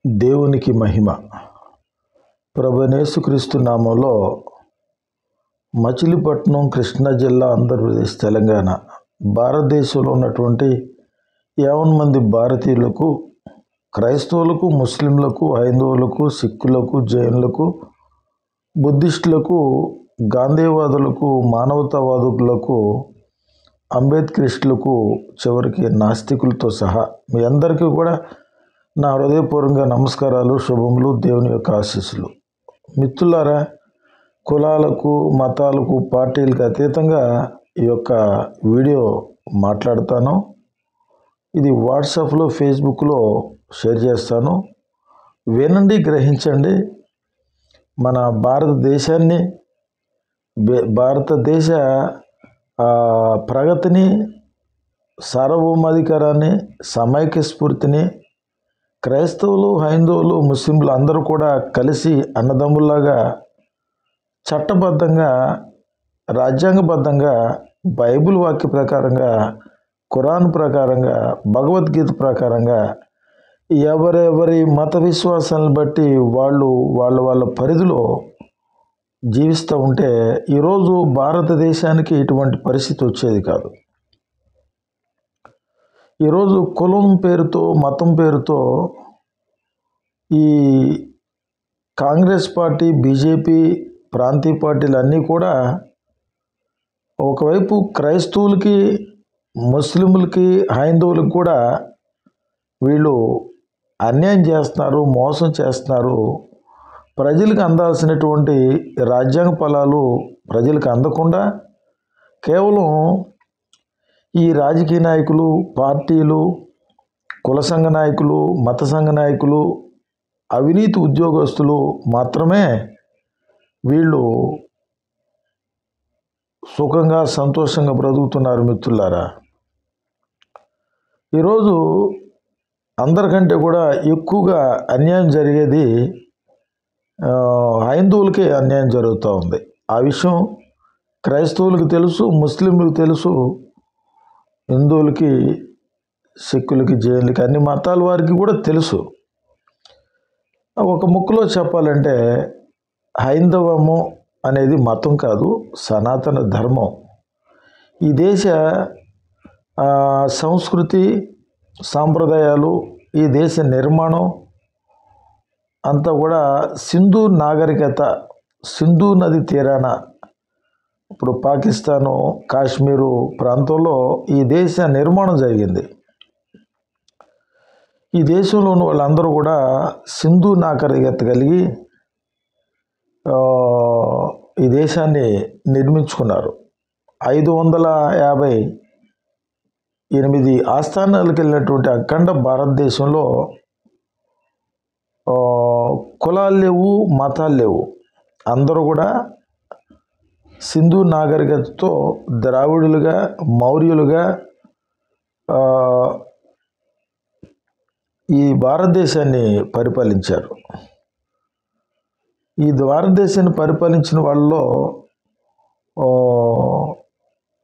దేవునికి మహిమ. ప్రభువైన యేసుక్రీస్తు నామంలో మచిలీపట్నం, కృష్ణా జిల్లా, ఆంధ్రప్రదేశ్, తెలంగాణ, భారతదేశంలో ఉన్నటువంటి 50 మంది భారతీయులకు, క్రైస్తవులకు, ముస్లింలకు, హైందవులకు, సిక్కులకు, జైనులకు, బుద్ధిస్టులకు, గాంధీవాదులకు, మానవతావాదులకు, అంబేద్కరిస్టులకు, చివరికి నాస్తికులతో సహా మీ అందరికీ కూడా నా హృదయపూర్వకంగా నమస్కారాలు, శుభములు, దేవుని యొక్క ఆశీస్సులు. మిత్రులారా, కులాలకు, మతాలకు, పార్టీలకు అతీతంగా ఈ యొక్క వీడియో మాట్లాడతాను. ఇది వాట్సాప్లో, ఫేస్బుక్లో షేర్ చేస్తాను. వినండి, గ్రహించండి. మన భారతదేశాన్ని, భారతదేశ ప్రగతిని, సార్వభౌమాధికారాన్ని, సమైక్య స్ఫూర్తిని, క్రైస్తవులు, హైందవులు, ముస్లింలు అందరూ కూడా కలిసి అన్నదమ్ముల్లాగా చట్టబద్ధంగా, రాజ్యాంగబద్ధంగా, బైబిల్ వాక్య ప్రకారంగా, ఖురాన్ ప్రకారంగా, భగవద్గీత ప్రకారంగా ఎవరెవరి మత విశ్వాసాలను బట్టి వాళ్ళ పరిధిలో జీవిస్తూ ఉంటే ఈరోజు భారతదేశానికి ఇటువంటి పరిస్థితి వచ్చేది కాదు. ఈరోజు కులం పేరుతో, మతం పేరుతో ఈ కాంగ్రెస్ పార్టీ, బీజేపీ, ప్రాంతీయ పార్టీలు అన్నీ కూడా ఒకవైపు క్రైస్తవులకి, ముస్లింలకి, హైందవులకు కూడా వీళ్ళు అన్యాయం చేస్తున్నారు, మోసం చేస్తున్నారు. ప్రజలకు అందాల్సినటువంటి రాజ్యాంగ ఫలాలు ప్రజలకు అందకుండా కేవలం ఈ రాజకీయ నాయకులు, పార్టీలు, కుల సంఘ నాయకులు, మత సంఘ నాయకులు, అవినీతి ఉద్యోగస్తులు మాత్రమే వీళ్ళు సుఖంగా, సంతోషంగా బ్రతుకుతున్నారు. మిత్రులారా, ఈరోజు అందరికంటే కూడా ఎక్కువగా అన్యాయం జరిగేది హైందవులకే అన్యాయం జరుగుతూ ఉంది. ఆ విషయం క్రైస్తవులకు తెలుసు, ముస్లింలకు తెలుసు, హిందువులకి, సిక్కులకి, జైనులకి, అన్ని మతాల వారికి కూడా తెలుసు. ఒక ముక్కలో చెప్పాలంటే హైందవము అనేది మతం కాదు, సనాతన ధర్మం. ఈ దేశ సంస్కృతి, సాంప్రదాయాలు, ఈ దేశ నిర్మాణం అంతా కూడా సింధు నాగరికత, సింధు నది తీరాన, ఇప్పుడు పాకిస్తాను, కాశ్మీరు ప్రాంతంలో ఈ దేశ నిర్మాణం జరిగింది. ఈ దేశంలో ఉన్న వాళ్ళందరూ కూడా సింధు నాగరికత కలిగి ఈ దేశాన్ని నిర్మించుకున్నారు. 558 ఆస్థానాలకు వెళ్ళినటువంటి అఖండ భారతదేశంలో కులాలు లేవు, మతాలు లేవు. అందరూ కూడా సింధు నాగరికతతో ద్రావిడులుగా, మౌర్యులుగా ఈ భారతదేశాన్ని పరిపాలించారు. ఈ భారతదేశాన్ని పరిపాలించిన వాళ్ళలో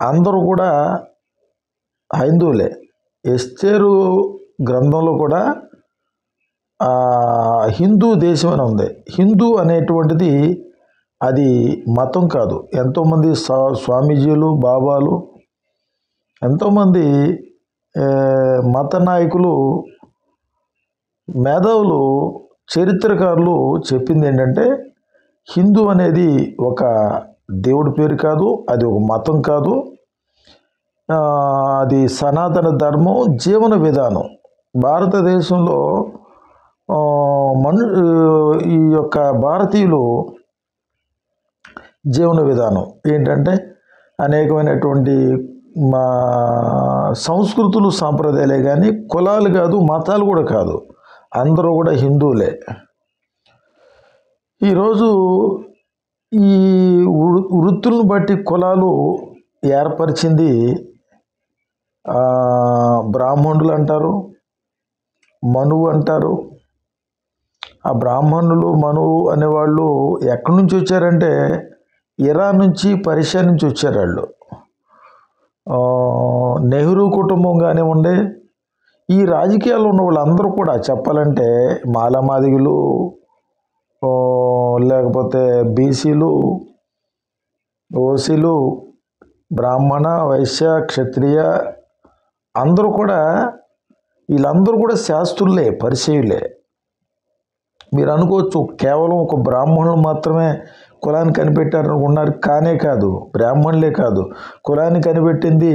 అందరూ కూడా హైందువులే. ఎస్తేరు గ్రంథంలో కూడా హిందూ దేశం అని ఉంది. హిందూ అనేటువంటిది అది మతం కాదు. ఎంతోమంది స్వామీజీలు, బాబాలు, ఎంతోమంది మత నాయకులు, మేధావులు, చరిత్రకారులు చెప్పింది ఏంటంటే హిందూ అనేది ఒక దేవుడి పేరు కాదు, అది ఒక మతం కాదు, అది సనాతన ధర్మం, జీవన విధానం. భారతదేశంలో ఈ యొక్క భారతీయులు జీవన విధానం ఏంటంటే అనేకమైనటువంటి మా సంస్కృతులు, సాంప్రదాయాలే కానీ కులాలు కాదు, మతాలు కూడా కాదు, అందరూ కూడా హిందువులే. ఈరోజు ఈ వృత్తులను బట్టి కులాలు ఏర్పరిచింది బ్రాహ్మణులు అంటారు, మనువు అంటారు. ఆ బ్రాహ్మణులు, మనువు అనేవాళ్ళు ఎక్కడి నుంచి వచ్చారంటే ఇరాన్ నుంచి, పర్షియా నుంచి వచ్చారు వాళ్ళు. నెహ్రూ కుటుంబం కానివ్వండి, ఈ రాజకీయాల్లో ఉన్న వాళ్ళందరూ కూడా చెప్పాలంటే మాలమాదిగులు, లేకపోతే బీసీలు, ఓసీలు, బ్రాహ్మణ, వైశ్య, క్షత్రియ అందరూ కూడా, వీళ్ళందరూ కూడా శాస్త్రులే, పరిచయులే. మీరు అనుకోవచ్చు కేవలం ఒక బ్రాహ్మణులు మాత్రమే కులాన్ని కనిపెట్టారనుకున్నారు. కానే కాదు, బ్రాహ్మణులే కాదు, కులాన్ని కనిపెట్టింది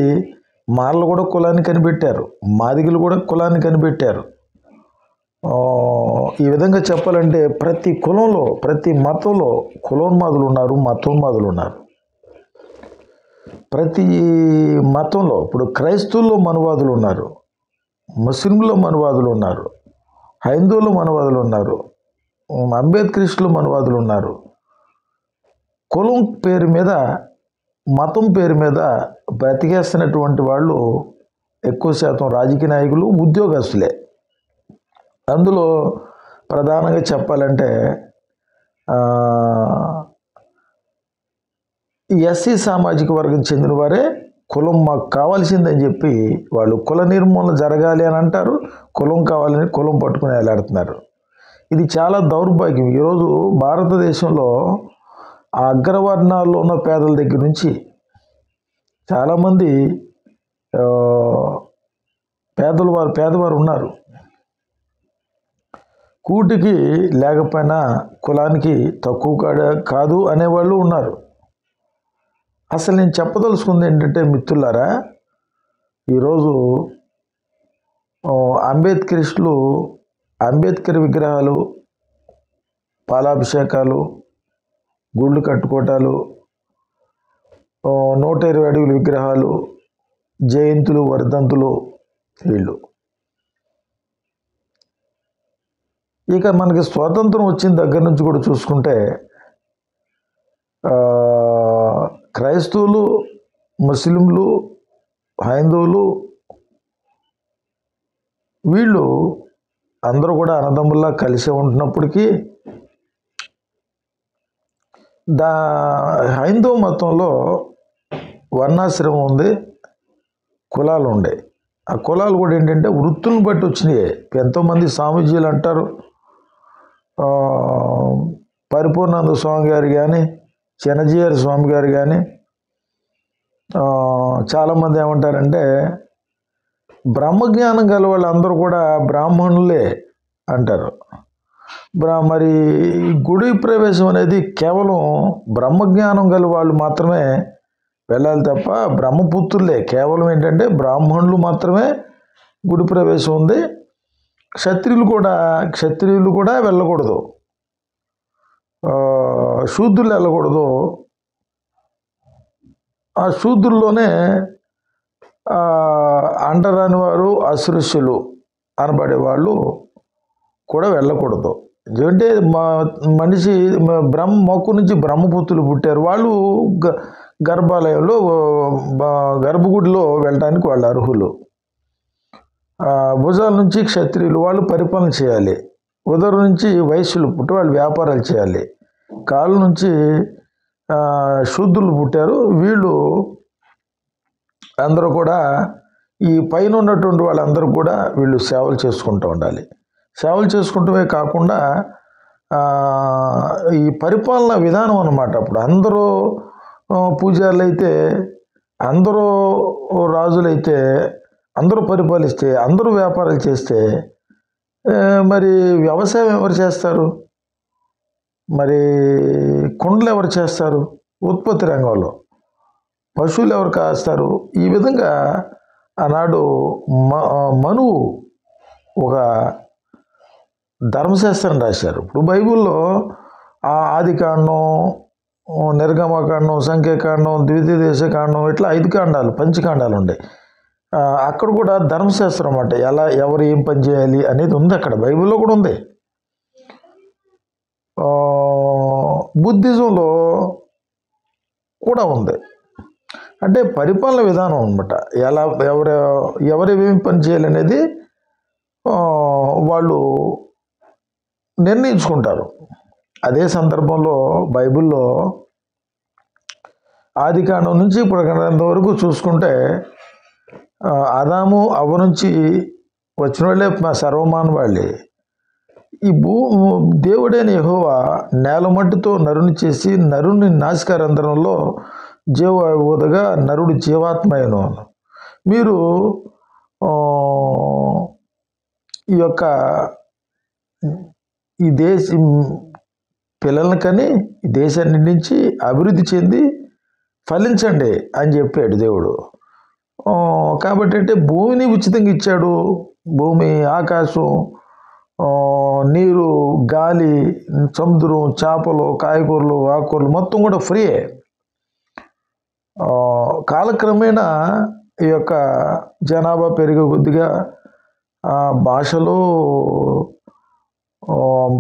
మాలలు కూడా కులాన్ని కనిపెట్టారు, మాదిగలు కూడా కులాన్ని కనిపెట్టారు. ఈ విధంగా చెప్పాలంటే ప్రతి కులంలో, ప్రతి మతంలో కులోన్మాదులు ఉన్నారు, మతోన్మాదులు ఉన్నారు. ప్రతి మతంలో ఇప్పుడు క్రైస్తవుల్లో మనువాదులు ఉన్నారు, ముస్లింలో మనువాదులు ఉన్నారు, హైందువులు మనువాదులు ఉన్నారు, అంబేద్కరిస్టులు మనువాదులు ఉన్నారు. కులం పేరు మీద, మతం పేరు మీద బ్రతికేస్తున్నటువంటి వాళ్ళు ఎక్కువ శాతం రాజకీయ నాయకులు, ఉద్యోగస్తులే. అందులో ప్రధానంగా చెప్పాలంటే ఎస్సీ సామాజిక వర్గం చెందిన వారే కులం మాకు కావాల్సిందని చెప్పి వాళ్ళు కుల నిర్మూలన జరగాలి అని అంటారు, కులం కావాలని కులం పట్టుకుని వేలాడుతున్నారు. ఇది చాలా దౌర్భాగ్యం. ఈరోజు భారతదేశంలో ఆ అగ్రవర్ణాల్లో ఉన్న పేదల దగ్గర నుంచి చాలామంది పేదవారు ఉన్నారు. కూటికి లేకపోయినా కులానికి తక్కువ కాదు అనేవాళ్ళు ఉన్నారు. అసలు నేను చెప్పదలుచుకుంది ఏంటంటే మిత్రులారా, ఈరోజు అంబేద్కరిస్టులు అంబేద్కర్ విగ్రహాలు, పాలాభిషేకాలు, గుళ్ళు కట్టుకోవటాలు, 120 అడుగుల విగ్రహాలు, జయంతులు, వర్ధంతులు, వీళ్ళు. ఇక మనకి స్వాతంత్రం వచ్చిన దగ్గర నుంచి కూడా చూసుకుంటే క్రైస్తవులు, ముస్లింలు, హైందవులు వీళ్ళు అందరూ కూడా అన్నదమ్ముల్లా కలిసి ఉంటున్నప్పటికీ హైందవ మతంలో వర్ణాశ్రమం ఉంది, కులాలు ఉండే. ఆ కులాలు కూడా ఏంటంటే వృత్తులను బట్టి వచ్చినాయి. ఎంతోమంది స్వామీజీలు అంటారు, పరిపూర్ణానంద స్వామి గారు కానీ, చిన్నజీయర్ స్వామి గారు కానీ, చాలామంది ఏమంటారంటే బ్రహ్మజ్ఞానం గల వాళ్ళందరూ కూడా బ్రాహ్మణులే అంటారు. మరి గుడి ప్రవేశం అనేది కేవలం బ్రహ్మజ్ఞానం గల వాళ్ళు మాత్రమే వెళ్ళాలి తప్ప బ్రహ్మపుత్రులే, కేవలం ఏంటంటే బ్రాహ్మణులు మాత్రమే గుడి ప్రవేశం ఉంది. క్షత్రియులు కూడా వెళ్ళకూడదు, శూద్రులు వెళ్ళకూడదు. ఆ శూద్రుల్లోనే అంటరాని వారు, అస్పృశ్యులు అనబడేవాళ్ళు కూడా వెళ్ళకూడదు. ఎందుకంటే మనిషి మొక్కు నుంచి బ్రహ్మపుత్రులు పుట్టారు, వాళ్ళు గర్భాలయంలో గర్భగుడిలో వెళ్ళడానికి వాళ్ళు అర్హులు. భుజాల నుంచి క్షత్రియులు, వాళ్ళు పరిపాలన చేయాలి. ఉదరు నుంచి వైశ్యులు పుట్టి వాళ్ళు వ్యాపారాలు చేయాలి. కాళ్ళ నుంచి శూద్రులు పుట్టారు, వీళ్ళు అందరూ కూడా ఈ పైన ఉన్నటువంటి వాళ్ళందరూ కూడా వీళ్ళు సేవలు చేసుకుంటూ ఉండాలి. సేవలు చేసుకుంటూనే కాకుండా ఈ పరిపాలన విధానం అన్నమాట. అప్పుడు అందరూ పూజారులు అయితే, అందరూ రాజులైతే, అందరూ పరిపాలిస్తే, అందరూ వ్యాపారాలు చేస్తే మరి వ్యవసాయం ఎవరు చేస్తారు? మరి కుండలు ఎవరు చేస్తారు? ఉత్పత్తి రంగంలో పశువులు ఎవరు కాస్తారు? ఈ విధంగా ఆనాడు మనువు ఒక ధర్మశాస్త్రం రాశారు. ఇప్పుడు బైబిల్లో ఆదికాండం, నిర్గమకాండం, సంఖ్యాకాండం, ద్వితీయోపదేశకాండం, ఇట్లా 5 కాండాలు, పంచకాండాలు ఉన్నాయి. అక్కడ కూడా ధర్మశాస్త్రం అన్నమాట, ఎవరు ఏం పని చేయాలి అనేది ఉంది. అక్కడ బైబిల్లో కూడా ఉంది. బుద్ధిజంలో కూడా ఉంది. అంటే పరిపాలన విధానం అనమాట, ఎవరేమేమి పని చేయాలనేది వాళ్ళు నిర్ణయించుకుంటారు. అదే సందర్భంలో బైబిల్లో ఆదికాండం నుంచి ఇప్పుడు గ్రంథం వరకు చూసుకుంటే ఆదాము అవ్వ నుంచి వచ్చిన వాళ్ళే మా సర్వమానవాళ్ళే. ఈ దేవుడైన యెహోవా నేల మట్టితో నరుని చేసి నరుని నాసికారంధ్రంలో జీవ ఊదగా నరుడు జీవాత్మయను. మీరు ఈ యొక్క ఈ పిల్లల్ని కని ఈ దేశాన్ని నుంచి అభివృద్ధి చెంది ఫలించండి అని చెప్పాడు దేవుడు. కాబట్టి అంటే భూమిని ఉచితంగా ఇచ్చాడు. భూమి, ఆకాశం, నీరు, గాలి, సముద్రం, చేపలు, కాయగూరలు, ఆకుకూరలు మొత్తం కూడా ఫ్రీయే. కాలక్రమేణా ఈ యొక్క జనాభా పెరిగే కొద్దిగా భాషలు,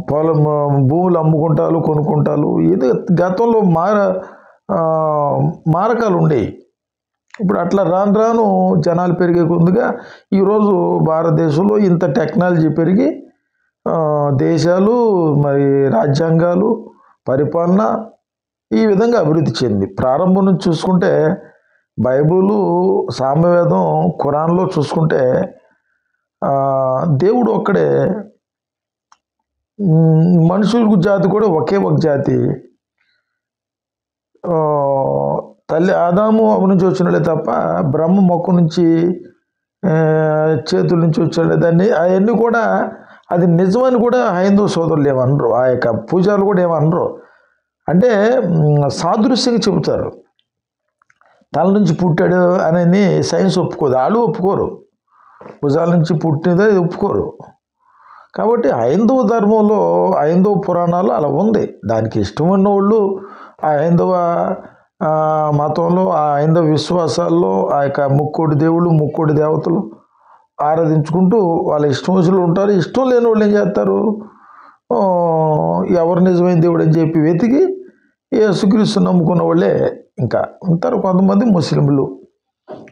పొలం, భూములు అమ్ముకుంటారు, కొనుక్కుంటారు. ఇది గతంలో మారకాలు ఉండేవి. ఇప్పుడు అట్లా రాను రాను జనాలు పెరిగే కొద్దిగా ఈరోజు భారతదేశంలో ఇంత టెక్నాలజీ పెరిగి దేశాలు, మరి రాజ్యాంగాలు, పరిపాలన ఈ విధంగా అభివృద్ధి చెంది ప్రారంభం నుంచి చూసుకుంటే బైబిలు, సామ్యవేదం, ఖురాన్లో చూసుకుంటే దేవుడు ఒక్కడే. మనుషులకు జాతి కూడా ఒకే ఒక జాతి. తల్లి ఆదాము అవి నుంచి వచ్చినలే తప్ప బ్రహ్మ మొక్క నుంచి చేతుల నుంచి వచ్చాడు. దాన్ని అవన్నీ కూడా అది నిజమని కూడా హైందవ సోదరులు ఏమనరు, ఆ యొక్క పూజారులు కూడా ఏమనరు. అంటే సాదృశ్యంగా చెబుతారు. తల నుంచి పుట్టాడు అని సైన్స్ ఒప్పుకోదు, వాళ్ళు ఒప్పుకోరు. భుజాల నుంచి పుట్టినదే ఒప్పుకోరు. కాబట్టి హైందవ ధర్మంలో, హైందవ పురాణాలు అలా ఉంది. దానికి ఇష్టమైన వాళ్ళు ఆ హైందవ మతంలో, ఆ హైందవ విశ్వాసాల్లో ఆ యొక్క ముక్కోటి దేవుళ్ళు, ముక్కోటి దేవతలు ఆరాధించుకుంటూ వాళ్ళ ఇష్టం వచ్చిన ఉంటారు. ఇష్టం లేని వాళ్ళు ఏం చేస్తారు, ఎవరు నిజమైన దేవుడు అని చెప్పి వెతికి యేసుక్రీస్తు నమ్ముకున్న వాళ్ళే ఇంకా ఉంటారు. కొంతమంది ముస్లింలు,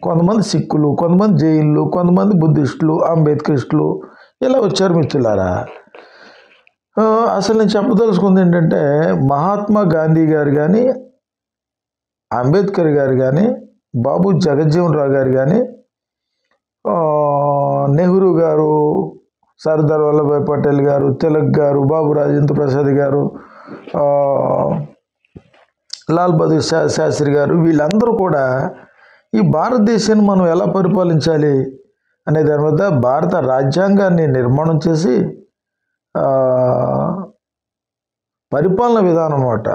కొంతమంది సిక్కులు, కొంతమంది జైన్లు, కొంతమంది బుద్ధిస్టులు, అంబేద్కరిస్టులు ఇలా వచ్చారు. మిత్రులారా, అసలు నేను చెప్పదలుచుకుంది ఏంటంటే, మహాత్మా గాంధీ గారు కానీ, అంబేద్కర్ గారు కానీ, బాబు జగజ్జీవన్ రావు గారు కానీ, నెహ్రూ గారు, సర్దార్ వల్లభాయ్ పటేల్ గారు, తిలక్ గారు, బాబు రాజేంద్ర ప్రసాద్ గారు, లాల్ బహదూర్ శాస్త్రి గారు, వీళ్ళందరూ కూడా ఈ భారతదేశాన్ని మనం ఎలా పరిపాలించాలి అనే దాని మీద భారత రాజ్యాంగాన్ని నిర్మాణం చేసి పరిపాలన విధానం అన్నమాట.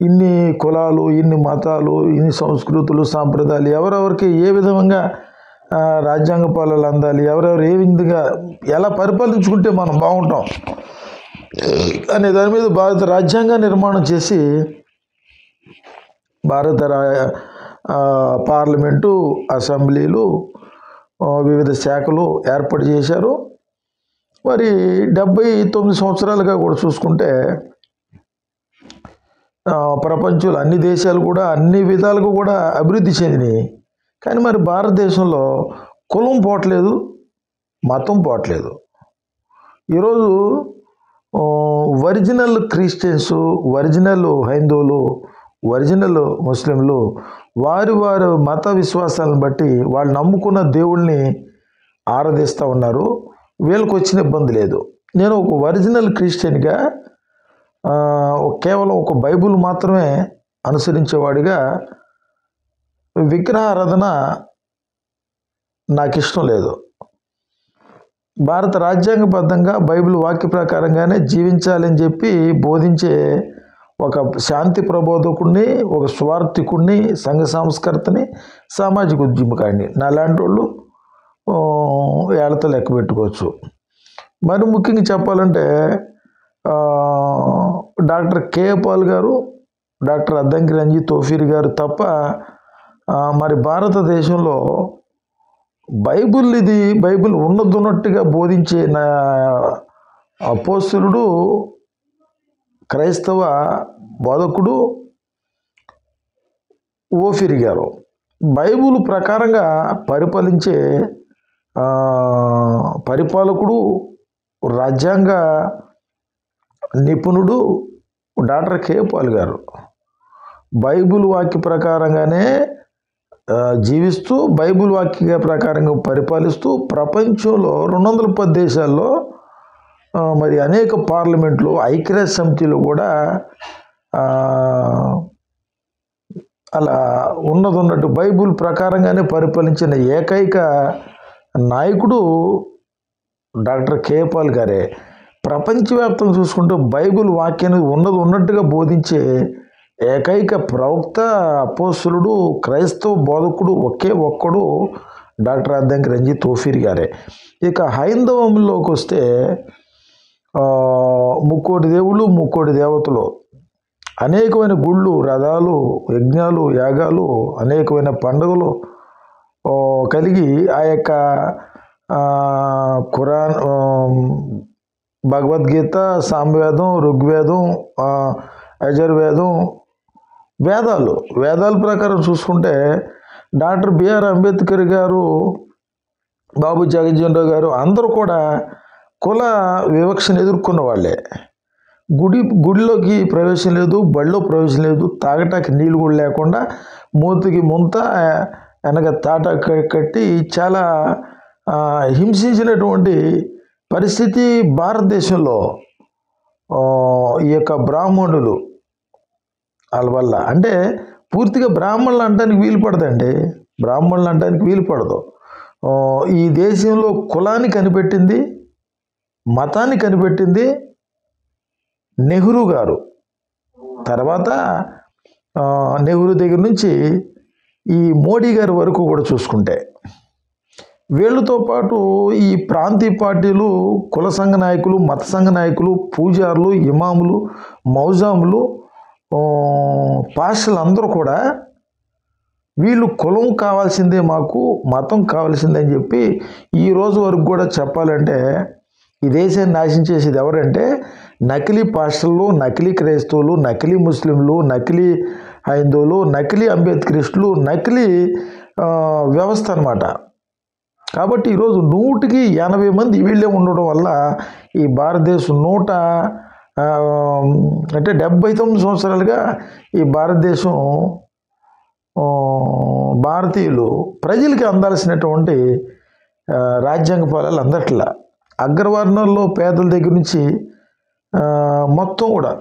ఇన్ని కులాలు, ఇన్ని మతాలు, ఇన్ని సంస్కృతులు, సాంప్రదాయాలు, ఎవరెవరికి ఏ విధంగా రాజ్యాంగ పాలనలు అందాలి, ఎవరెవరు ఏ విధంగా ఎలా పరిపాలించుకుంటే మనం బాగుంటాం అనే దాని మీద భారత రాజ్యాంగ నిర్మాణం చేసి భారత పార్లమెంటు, అసెంబ్లీలు, వివిధ శాఖలు ఏర్పాటు చేశారు. మరి 79 సంవత్సరాలుగా కూడా చూసుకుంటే ప్రపంచంలో అన్ని దేశాలు కూడా అన్ని విధాలుగా కూడా అభివృద్ధి చెందినాయి. కానీ మరి భారతదేశంలో కులం పోవట్లేదు, మతం పోవట్లేదు. ఈరోజు ఒరిజినల్ క్రిస్టియన్స్, ఒరిజినల్ హైందవులు, ఒరిజినల్ ముస్లింలు వారి మత విశ్వాసాలను బట్టి వాళ్ళు నమ్ముకున్న దేవుళ్ళని ఆరాధిస్తూ ఉన్నారు. వీళ్ళకి వచ్చిన ఇబ్బంది లేదు. నేను ఒక ఒరిజినల్ క్రిస్టియన్గా కేవలం ఒక బైబిల్ మాత్రమే అనుసరించేవాడిగా విగ్రహారాధన నాకు ఇష్టం లేదు. భారత రాజ్యాంగబద్ధంగా బైబిల్ వాక్య ప్రకారంగానే జీవించాలని చెప్పి బోధించే ఒక శాంతి ప్రబోధకుడిని, ఒక స్వార్థికుడిని, సంఘ సంస్కర్తని, సామాజిక ఉద్యమకాడిని నాలాంటి వాళ్ళు ఏళ్ళతో లెక్క పెట్టుకోవచ్చు. మరి ముఖ్యంగా చెప్పాలంటే డాక్టర్ కే పాల్ గారు, డాక్టర్ అద్దంకి రంజీ తోఫీర్ గారు తప్ప మరి భారతదేశంలో బైబిల్ ఉన్నట్టుగా బోధించే అపోస్తలుడు, క్రైస్తవ బోధకుడు ఓఫీర్ గారు. బైబిల్ ప్రకారంగా పరిపాలించే పరిపాలకుడు, రాజ్యాంగ నిపుణుడు డాక్టర్ కే పాల్ గారు. బైబిల్ వాక్య ప్రకారంగానే జీవిస్తూ బైబిల్ వాక్య ప్రకారంగా పరిపాలిస్తూ ప్రపంచంలో 210 దేశాల్లో మరి అనేక పార్లమెంట్లు ఐక్యరాజ్య సమితిలో కూడా అలా ఉన్నట్టు బైబిల్ ప్రకారంగానే పరిపాలించిన ఏకైక నాయకుడు డాక్టర్ కేపాల్ గారే. ప్రపంచవ్యాప్తంగా చూసుకుంటే బైబిల్ వాక్యాన్ని ఉన్నట్టుగా బోధించే ఏకైక ప్రవక్త, అపోస్తలుడు, క్రైస్తవ బోధకుడు ఒకే ఒక్కడు డాక్టర్ అద్దంకి రంజిత్ తోఫీర్ గారే. ఇక హైందవంలోకి వస్తే ముక్కోటి దేవుళ్ళు, ముక్కోటి దేవతలు, అనేకమైన గుళ్ళు, రథాలు, యజ్ఞాలు, యాగాలు, అనేకమైన పండుగలు కలిగి ఆ యొక్క ఖురాన్, భగవద్గీత, సామవేదం, ఋగ్వేదం, యజుర్వేదం, వేదాల ప్రకారం చూసుకుంటే డాక్టర్ బిఆర్ అంబేద్కర్ గారు, బాబు జగజ్జీవన్ రావు గారు అందరూ కూడా కుల వివక్షను ఎదుర్కొన్న వాళ్ళే. గుడిలోకి ప్రవేశం లేదు, బడిలో ప్రవేశం లేదు, తాగటానికి నీళ్ళు కూడా లేకుండా మూతికి ముంత వెనక తాట కట్టి చాలా హింసించినటువంటి పరిస్థితి భారతదేశంలో ఈ యొక్క బ్రాహ్మణులు వాళ్ళ వల్ల. అంటే పూర్తిగా బ్రాహ్మణులు అనడానికి వీలు పడదండి, బ్రాహ్మణులు అనడానికి వీలు పడదు. ఈ దేశంలో కులాన్ని కనిపెట్టింది, మతాన్ని కనిపెట్టింది నెహ్రూ గారు. తర్వాత నెహ్రూ దగ్గర నుంచి ఈ మోడీ గారి వరకు కూడా చూసుకుంటే వీళ్ళతో పాటు ఈ ప్రాంతీయ పార్టీలు, కుల సంఘ నాయకులు, మత సంఘ నాయకులు, పూజారులు, ఇమాములు, మౌజాములు, పాస్టర్లు అందరూ కూడా వీళ్ళు కులం కావాల్సిందే, మాకు మతం కావాల్సిందే అని చెప్పి ఈ రోజు వరకు కూడా చెప్పాలంటే ఈ దేశాన్ని నాశనం చేసేది ఎవరంటే నకిలీ పాస్టర్లు, నకిలీ క్రైస్తవులు, నకిలీ ముస్లింలు, నకిలీ హైందవులు, నకిలీ అంబేద్కరిస్టులు, నకిలీ వ్యవస్థ అన్నమాట. కాబట్టి ఈరోజు 100కి 80 మంది వీళ్ళే ఉండడం వల్ల ఈ భారతదేశం అంటే 79 సంవత్సరాలుగా ఈ భారతదేశం భారతీయులు ప్రజలకి అందాల్సినటువంటి రాజ్యాంగ ఫలాలు అందట్లా. అగ్రవర్ణాల్లో పేదల దగ్గర నుంచి మొత్తం కూడా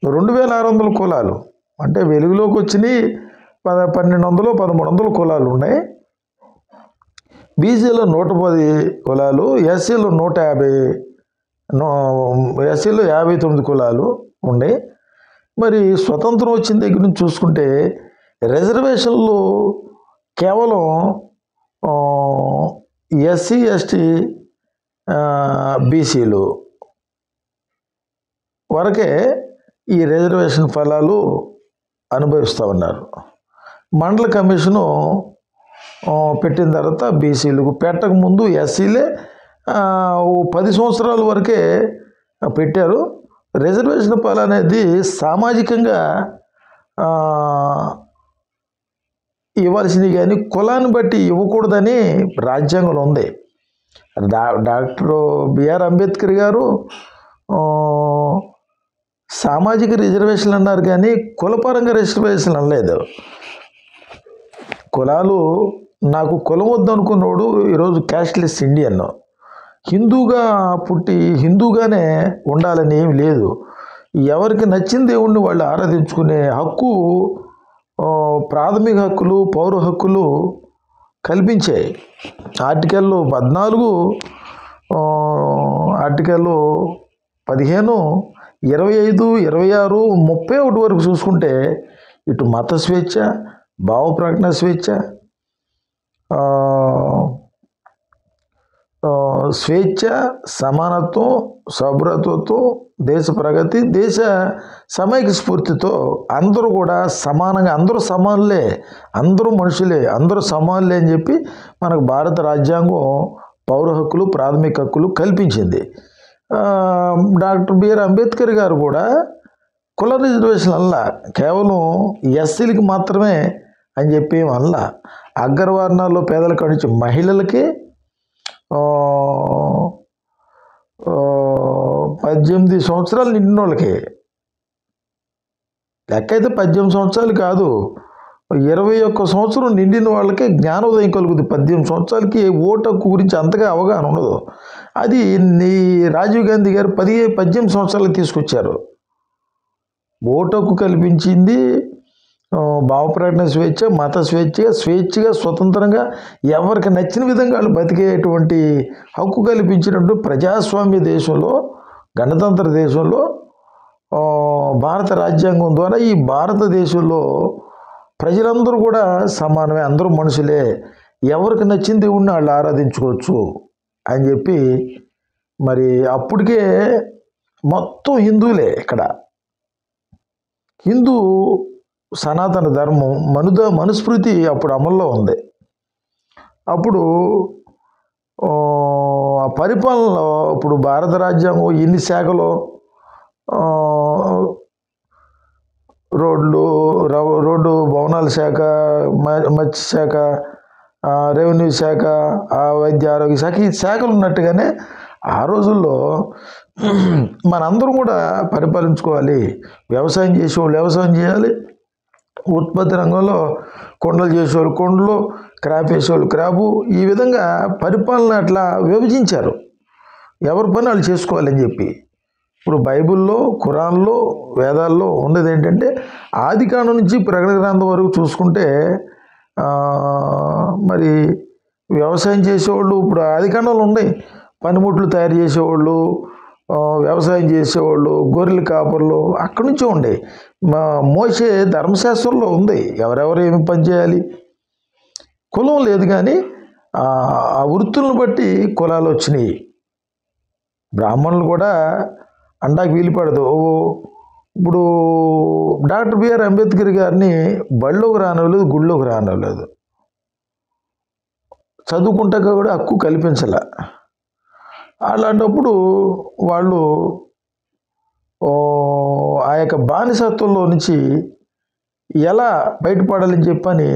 2600 కులాలు, అంటే వెలుగులోకి వచ్చినాయి 1200 1300 కులాలు ఉన్నాయి. బీసీలో 110 కులాలు, ఎస్సీలో 150, ఎస్సీలో 59 కులాలు ఉన్నాయి. మరి స్వతంత్రం వచ్చిన దగ్గర నుంచి చూసుకుంటే రిజర్వేషన్లు కేవలం ఎస్సీ, ఎస్టీ, బీసీలు వరకే ఈ రిజర్వేషన్ ఫలాలు అనుభవిస్తూ ఉన్నారు. మండల కమిషను పెట్టిన తర్వాత బీసీలకు పెట్టకముందు ఎస్సీలే 10 సంవత్సరాల వరకే పెట్టారు. రిజర్వేషన్ ఫలం అనేది సామాజికంగా ఇవ్వాల్సింది కానీ కులాన్ని బట్టి ఇవ్వకూడదని రాజ్యాంగంలో ఉంది. డాక్టర్ బిఆర్ అంబేద్కర్ గారు సామాజిక రిజర్వేషన్లు అన్నారు కానీ కులపరంగా రిజర్వేషన్లు అనలేదు. కులాలు నాకు కులం వద్దు అనుకున్నవాడు ఈరోజు క్యాస్ట్లెస్ ఇండియన్. హిందూగా పుట్టి హిందూగానే ఉండాలని ఏమి లేదు. ఎవరికి నచ్చిన దేవుణ్ణి వాళ్ళు ఆరాధించుకునే హక్కు ప్రాథమిక హక్కులు, పౌర హక్కులు కల్పించాయి. ఆర్టికల్ 14, ఆర్టికల్ 15, 25, 26, 31 వరకు చూసుకుంటే ఇటు మత స్వేచ్ఛ, భావ ప్రకటన స్వేచ్ఛ, స్వేచ్ఛ, సమానత్వం, సౌభ్రతత్వం, దేశ ప్రగతి, దేశ సమైక్య స్ఫూర్తితో అందరూ కూడా సమానంగా, అందరూ సమానులే, అందరూ మనుషులే, అందరూ సమానులే అని చెప్పి మనకు భారత రాజ్యాంగం పౌర హక్కులు, ప్రాథమిక హక్కులు కల్పించింది. డాక్టర్ బిఆర్ అంబేద్కర్ గారు కూడా కుల రిజర్వేషన్ వల్ల కేవలం ఎస్సీలకి మాత్రమే అని చెప్పి వల్ల అగ్రవర్ణాల్లో పేదల కాడి నుంచి మహిళలకి 18 సంవత్సరాలు నిండిన వాళ్ళకి, లెక్క అయితే 18 సంవత్సరాలు కాదు, 21 సంవత్సరం నిండిన వాళ్ళకే జ్ఞానోదయం కలుగుతుంది. 18 సంవత్సరాలకి ఓటు హక్కు గురించి అంతగా అవగాహన ఉండదు. అది రాజీవ్ గాంధీ గారు 18 సంవత్సరాలకు తీసుకొచ్చారు. ఓటు హక్కు కల్పించింది భావ ప్రకటన స్వేచ్ఛ, మత స్వేచ్ఛగా స్వతంత్రంగా ఎవరికి నచ్చిన విధంగా వాళ్ళు బతికేటువంటి హక్కు కల్పించినట్టు ప్రజాస్వామ్య దేశంలో, గణతంత్ర దేశంలో భారత రాజ్యాంగం ద్వారా ఈ భారతదేశంలో ప్రజలందరూ కూడా సమానమే, అందరూ మనుషులే, ఎవరికి నచ్చిన దేవుణ్ణి వాళ్ళు ఆరాధించుకోవచ్చు అని చెప్పి మరి అప్పటికే మొత్తం హిందువులే. ఇక్కడ హిందూ సనాతన ధర్మం మనుస్మృతి అప్పుడు అమల్లో ఉంది. అప్పుడు ఆ పరిపాలనలో ఇప్పుడు భారత రాజ్యాంగం ఎన్ని శాఖలో రోడ్డు భవనాల శాఖ, మత్స్య శాఖ, రెవెన్యూ శాఖ, వైద్య ఆరోగ్య శాఖ, ఈ శాఖలు ఉన్నట్టుగానే ఆ రోజుల్లో మనందరం కూడా పరిపాలించుకోవాలి. వ్యవసాయం చేసేవాళ్ళు వ్యవసాయం చేయాలి, ఉత్పత్తి రంగంలో కొండలు చేసేవాళ్ళు కొండలు, క్రాప్ వేసేవాళ్ళు క్రాపు, ఈ విధంగా పరిపాలన అట్లా విభజించారు. ఎవరి పని వాళ్ళు చేసుకోవాలని చెప్పి. ఇప్పుడు బైబిల్లో, ఖురాన్లో, వేదాల్లో ఉన్నది ఏంటంటే ఆదికాండం నుంచి ప్రకటన గ్రంథం వరకు చూసుకుంటే మరి వ్యవసాయం చేసేవాళ్ళు ఇప్పుడు ఆదికాండంలో ఉన్నాయి. పనిముట్లు తయారు చేసేవాళ్ళు, వ్యవసాయం చేసేవాళ్ళు, గొర్రెల కాపర్లు అక్కడి నుంచే ఉండే. మోషే ధర్మశాస్త్రంలో ఉంది ఎవరెవరు ఏమి పని చేయాలి. కులం లేదు, కానీ ఆ వృత్తులను బట్టి కులాలు వచ్చినాయి. బ్రాహ్మణులు కూడా అండాకి వీలుపడదు. ఇప్పుడు డాక్టర్ బిఆర్ అంబేద్కర్ గారిని బళ్ళోకి రానివ్వలేదు, గుళ్ళోకి రానివ్వలేదు, చదువుకుంటాక కూడా హక్కు కల్పించాల. అలాంటప్పుడు వాళ్ళు ఆ యొక్క బానిసత్వంలో నుంచి ఎలా బయటపడాలని చెప్పని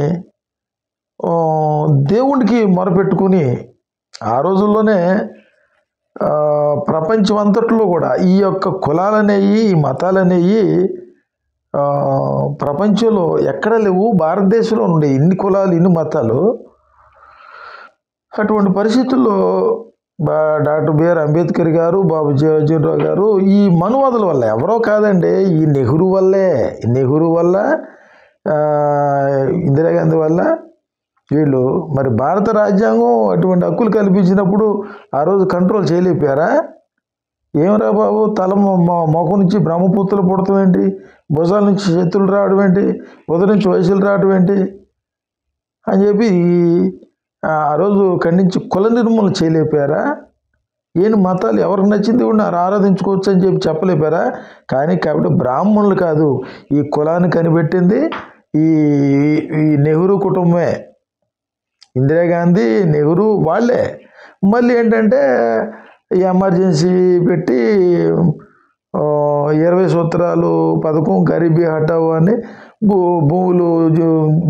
దేవుడికి మొరపెట్టుకుని ఆ రోజుల్లోనే ప్రపంచం అంతట్లో కూడా ఈ యొక్క కులాలనేవి, ఈ మతాలనేవి ప్రపంచంలో ఎక్కడ లేవు. భారతదేశంలో ఉండే ఇన్ని కులాలు, ఇన్ని మతాలు. అటువంటి పరిస్థితుల్లో డాక్టర్ బిఆర్ అంబేద్కర్ గారు, బాబు జగజ్జీవన్ గారు ఈ మనువాదుల వల్ల, ఎవరో కాదండి, ఈ నెహ్రూ వల్ల, ఇందిరాగాంధీ వల్ల వీళ్ళు మరి భారత రాజ్యాంగం అటువంటి హక్కులు కల్పించినప్పుడు ఆ రోజు కంట్రోల్ చేయలేపారా? ఏమరా బాబు, తల మొఖం నుంచి బ్రహ్మపుత్రులు పుడతాం ఏంటి, భుజాల నుంచి శత్రులు రావడం ఏంటి, ఉదయం నుంచి వయసులు రావడం ఏంటి అని చెప్పి ఆ రోజు ఖండించి కుల నిర్మూలన చేయలేపారా? ఏం మతాలు ఎవరికి నచ్చింది ఉన్నారు ఆరాధించుకోవచ్చు అని చెప్పి చెప్పలేపారా? కాబట్టి బ్రాహ్మణులు కాదు, ఈ కులాన్ని కనిపెట్టింది ఈ నెహ్రూ కుటుంబమే. ఇందిరాగాంధీ, నెహ్రూ వాళ్ళే. మళ్ళీ ఏంటంటే ఎమర్జెన్సీ పెట్టి 20 సూత్రాలు పథకం, గరీబీ హటావు అని భూములు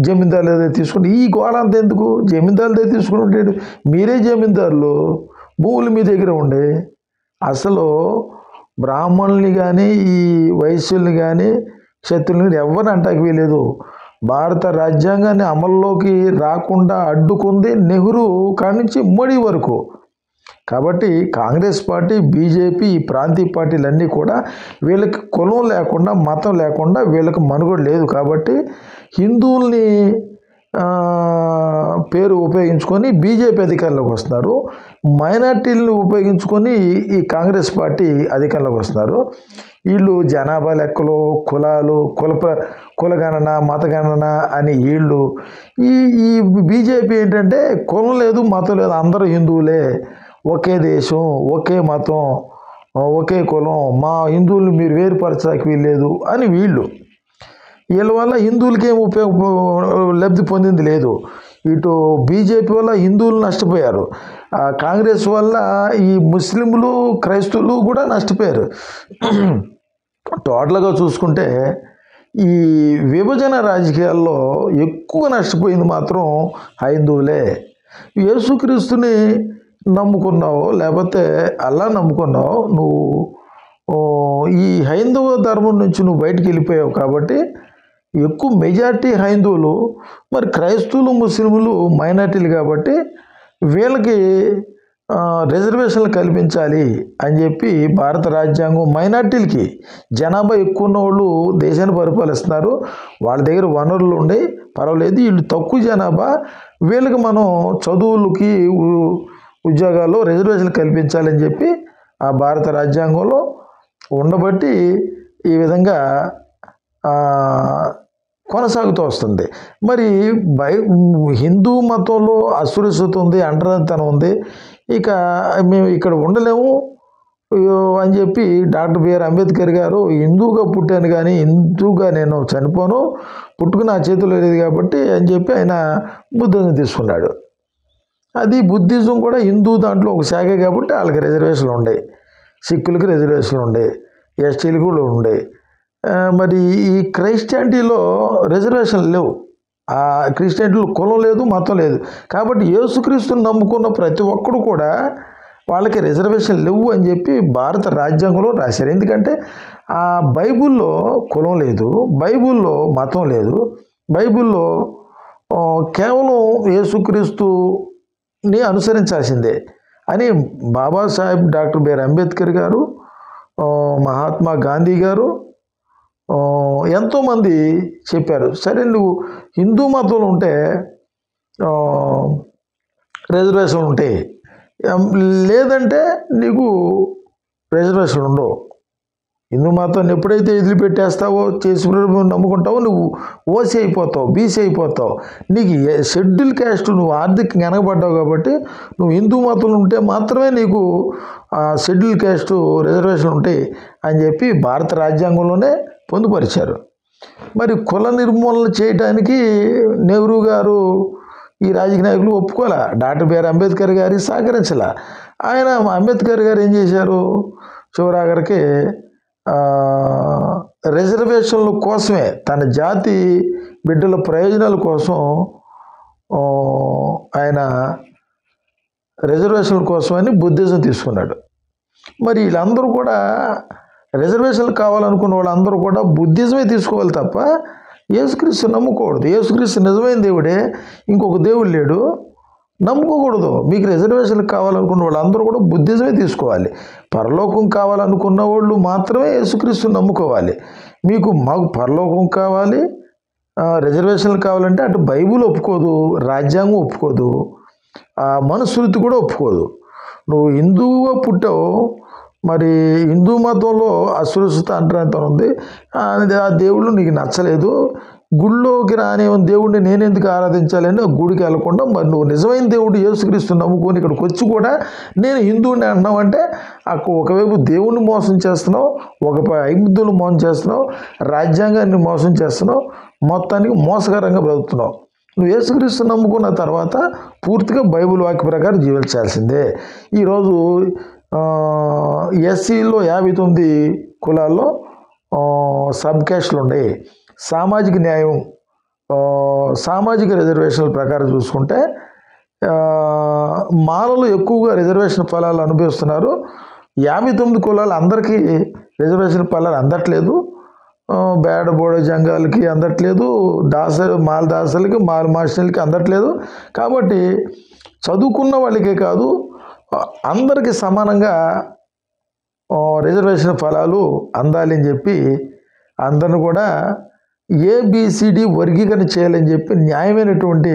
జమీందారులు తీసుకుంటే ఈ గోళంతా ఎందుకు? జమీందారులదే తీసుకుంటే మీరే జమీందారులు, భూములు మీ దగ్గర ఉండే. అసలు బ్రాహ్మణుల్ని కానీ, ఈ వైశ్యుల్ని కానీ, క్షత్రుల్ని ఎవరిని అంటాకి వీలేదు. భారత రాజ్యాంగాన్ని అమల్లోకి రాకుండా అడ్డుకుంది నెహ్రూ కాడి నుంచి మోడీ వరకు. కాబట్టి కాంగ్రెస్ పార్టీ, బీజేపీ, ఈ ప్రాంతీయ పార్టీలన్నీ కూడా వీళ్ళకి కులం లేకుండా, మతం లేకుండా వీళ్ళకి మనుగడ లేదు. కాబట్టి హిందువుల్ని పేరు ఉపయోగించుకొని బీజేపీ అధికారంలోకి వస్తున్నారు. మైనార్టీలను ఉపయోగించుకొని ఈ కాంగ్రెస్ పార్టీ అధికారంలోకి వస్తున్నారు. వీళ్ళు జనాభా లెక్కలు, కులాలు, కులగణన, మతగణన అని వీళ్ళు. ఈ బీజేపీ ఏంటంటే కులం లేదు, మతం లేదు, అందరూ హిందువులే, ఒకే దేశం, ఒకే మతం, ఒకే కులం, మా హిందువులు మీరు వేరుపరచడానికి వీల్లేదు అని వీళ్ళు. వీళ్ళ వల్ల హిందువులకి ఏం లబ్ధి పొందింది లేదు. ఇటు బీజేపీ వల్ల హిందువులు నష్టపోయారు, కాంగ్రెస్ వల్ల ఈ ముస్లింలు, క్రైస్తవులు కూడా నష్టపోయారు. టోటల్గా చూసుకుంటే ఈ విభజన రాజకీయాల్లో ఎక్కువ నష్టపోయింది మాత్రం హైందువులే. యేసుక్రీస్తుని నమ్ముకున్నావు, లేకపోతే అల్లా నమ్ముకున్నావు, నువ్వు ఈ హైందవ ధర్మం నుంచి నువ్వు బయటికి వెళ్ళిపోయావు. కాబట్టి ఎక్కువ మెజారిటీ హైందువులు, మరి క్రైస్తవులు ముస్లింలు మైనార్టీలు కాబట్టి వీళ్ళకి రిజర్వేషన్లు కల్పించాలి అని చెప్పి భారత రాజ్యాంగం మైనార్టీలకి, జనాభా ఎక్కువ ఉన్న వాళ్ళు దేశాన్ని పరిపాలిస్తున్నారు, వాళ్ళ దగ్గర వనరులు ఉండే పర్వాలేదు, వీళ్ళు తక్కువ జనాభా, వీళ్ళకి మనం చదువులకి ఉద్యోగాల్లో రిజర్వేషన్లు కల్పించాలని చెప్పి ఆ భారత రాజ్యాంగంలో ఉండబట్టి ఈ విధంగా కొనసాగుతూ వస్తుంది. మరి హిందూ మతంలో అసురక్షత ఉంది, అంటరానితనం ఉంది, ఇక మేము ఇక్కడ ఉండలేము అని చెప్పి డాక్టర్ బిఆర్ అంబేద్కర్ గారు హిందూగా పుట్టాను కానీ హిందూగా నేను చనిపోను, పుట్టుకు నా చేతిలో లేదు కాబట్టి అని చెప్పి ఆయన బుద్ధిజం తీసుకున్నాడు. అది బుద్ధిజం కూడా హిందూ దాంట్లో ఒక శాఖ కాబట్టి వాళ్ళకి రిజర్వేషన్లు ఉండే, సిక్కులకి రిజర్వేషన్లు ఉండే, ఎస్టీలకు కూడా ఉండే. మరి ఈ క్రైస్టియానిటీలో రిజర్వేషన్లు లేవు. ఆ క్రిస్టియానిటీలో కులం లేదు, మతం లేదు. కాబట్టి యేసుక్రీస్తుని నమ్ముకున్న ప్రతి ఒక్కడు కూడా వాళ్ళకి రిజర్వేషన్ లేవు అని చెప్పి భారత రాజ్యాంగంలో రాశారు. ఎందుకంటే ఆ బైబిల్లో కులం లేదు, బైబిల్లో మతం లేదు, బైబిల్లో కేవలం యేసుక్రీస్తుని అనుసరించాల్సిందే అని బాబాసాహెబ్ డాక్టర్ బిఆర్ అంబేద్కర్ గారు, మహాత్మా గాంధీ గారు, ఎంతోమంది చెప్పారు. సరే నువ్వు హిందూ మతంలో ఉంటే రిజర్వేషన్లు ఉంటాయి, లేదంటే నీకు రిజర్వేషన్లు ఉండవు. హిందూ మతాన్ని ఎప్పుడైతే వదిలిపెట్టేస్తావో, చేసి నమ్ముకుంటావో నువ్వు ఓసీ అయిపోతావు, బీసీ అయిపోతావు. నీకు షెడ్యూల్ క్యాస్ట్, నువ్వు ఆర్థికంగా వెనకబడ్డావు కాబట్టి నువ్వు హిందూ మతంలో ఉంటే మాత్రమే నీకు షెడ్యూల్ క్యాస్ట్ రిజర్వేషన్లు ఉంటాయి అని చెప్పి భారత రాజ్యాంగంలోనే పొందుపరిచారు. మరి కుల నిర్మూలన చేయడానికి నెహ్రూ గారు ఈ రాజకీయ నాయకులు ఒప్పుకోలే, డాక్టర్ బిఆర్ అంబేద్కర్ గారికి సహకరించాల. ఆయన అంబేద్కర్ గారు ఏం చేశారు, చివరాఖరికి రిజర్వేషన్ల కోసమే, తన జాతి బిడ్డల ప్రయోజనాల కోసం ఆయన రిజర్వేషన్ల కోసమని బుద్ధిజం తీసుకున్నాడు. మరి వీళ్ళందరూ కూడా రిజర్వేషన్లు కావాలనుకున్న వాళ్ళందరూ కూడా బుద్ధిజమే తీసుకోవాలి తప్ప యేసుక్రీస్తు నమ్ముకోకూడదు. యేసుక్రీస్తు నిజమైన దేవుడే, ఇంకొక దేవుడు లేడు, నమ్ముకోకూడదు. మీకు రిజర్వేషన్లు కావాలనుకున్న వాళ్ళందరూ కూడా బుద్ధిజమే తీసుకోవాలి. పరలోకం కావాలనుకున్న వాళ్ళు మాత్రమే యేసుక్రీస్తుని నమ్ముకోవాలి. మాకు పరలోకం కావాలి, రిజర్వేషన్లు కావాలంటే అటు బైబిల్ ఒప్పుకోదు, రాజ్యాంగం ఒప్పుకోదు, మనుస్మృతి కూడా ఒప్పుకోదు. నువ్వు హిందువుగా పుట్టావు, మరి హిందూ మతంలో అసురక్షత అంటరానితనం ఉంది, ఆ దేవుళ్ళు నీకు నచ్చలేదు, గుడిలోకి రాని దేవుడిని నేనెందుకు ఆరాధించాలని గుడికి వెళ్ళకుండా మరి నువ్వు నిజమైన దేవుడు యేసుక్రీస్తు నమ్ముకొని ఇక్కడికి వచ్చి కూడా నేను హిందువుని అంటున్నావు అంటే ఒకవైపు దేవుణ్ణి మోసం చేస్తున్నావు, హిందువులు మోసం చేస్తున్నావు, రాజ్యాంగాన్ని మోసం చేస్తున్నావు, మొత్తానికి మోసకరంగా బ్రతుకుతున్నావు. నువ్వు యేసుక్రీస్తు నమ్ముకున్న తర్వాత పూర్తిగా బైబిల్ వాక్య ప్రకారం జీవించాల్సిందే. ఈరోజు ఎస్సీలో 59 కులాల్లో సబ్ క్యాస్ట్లు ఉన్నాయి. సామాజిక న్యాయం, సామాజిక రిజర్వేషన్ల ప్రకారం చూసుకుంటే మాలలు ఎక్కువగా రిజర్వేషన్ ఫలాలు అనుభవిస్తున్నారు. 59 కులాలు అందరికీ రిజర్వేషన్ ఫలాలు అందట్లేదు. బేడ బోడ జంగాలకి అందట్లేదు, మాల దాసలకి, మాల మాస్టర్లకి అందట్లేదు. కాబట్టి చదువుకున్న వాళ్ళకే కాదు అందరికీ సమానంగా రిజర్వేషన్ ఫలాలు అందాలి అని చెప్పి అందరిని కూడా ఏబిసిడి వర్గీకరణ చేయాలని చెప్పి న్యాయమైనటువంటి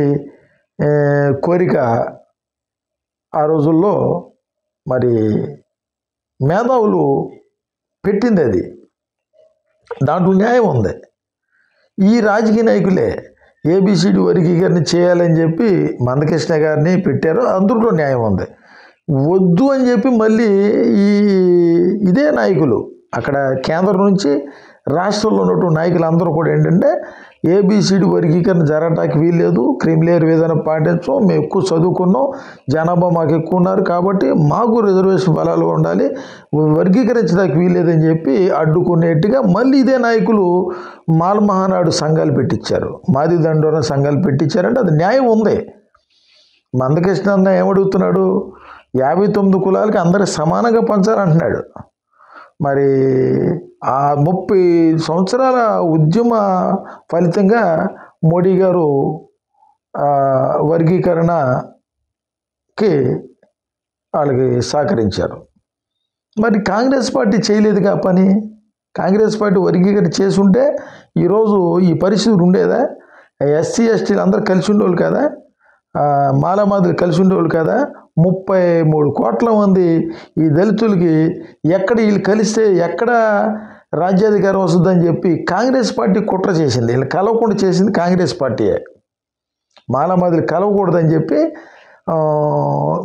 కోరిక ఆ రోజుల్లో మరి మేధావులు పెట్టింది. అది దాంట్లో న్యాయం ఉంది. ఈ రాజకీయ నాయకులే ఏబిసిడి వర్గీకరణ చేయాలని చెప్పి మందకృష్ణ గారిని పెట్టారు, అందులో న్యాయం ఉంది. వద్దు అని చెప్పి మళ్ళీ ఇదే నాయకులు అక్కడ కేంద్రం నుంచి రాష్ట్రంలో ఉన్నటువంటి నాయకులు అందరూ కూడా ఏంటంటే ఏబిసిడి వర్గీకరణ జరగటానికి వీల్లేదు, క్రిమిలేయర్ విధానం పాటించం, మేము ఎక్కువ చదువుకున్నాం, జనాభా మాకు ఎక్కువ ఉన్నారు కాబట్టి మాకు రిజర్వేషన్ ఫలాలు ఉండాలి, వర్గీకరించడానికి వీల్లేదని చెప్పి అడ్డుకునేట్టుగా మళ్ళీ ఇదే నాయకులు మాల మహానాడు సంఘాలు పెట్టించారు, మాది దండోర సంఘాలు పెట్టించారంటే అది న్యాయం ఉంది. మందకృష్ణ అన్న ఏమడుగుతున్నాడు, 59 కులాలకి అందరికి సమానంగా పంచాలంటున్నాడు. మరి ఆ 30 సంవత్సరాల ఉద్యమ ఫలితంగా మోడీ గారు వర్గీకరణకి వాళ్ళకి సహకరించారు. మరి కాంగ్రెస్ పార్టీ చేయలేదుగా పని. కాంగ్రెస్ పార్టీ వర్గీకరణ చేసుంటే ఈరోజు ఈ పరిస్థితులు ఉండేదా? ఎస్సీ ఎస్టీలు అందరూ కలిసి ఉండేవాళ్ళు కదా, మాలామాదులు కలిసి ఉండేవాళ్ళు కదా. 33 కోట్ల మంది ఈ దళితులకి ఎక్కడ వీళ్ళు కలిస్తే ఎక్కడ రాజ్యాధికారం వస్తుందని చెప్పి కాంగ్రెస్ పార్టీ కుట్ర చేసింది. వీళ్ళు కలవకుండా చేసింది కాంగ్రెస్ పార్టీయే. మాలామాదులు కలవకూడదని చెప్పి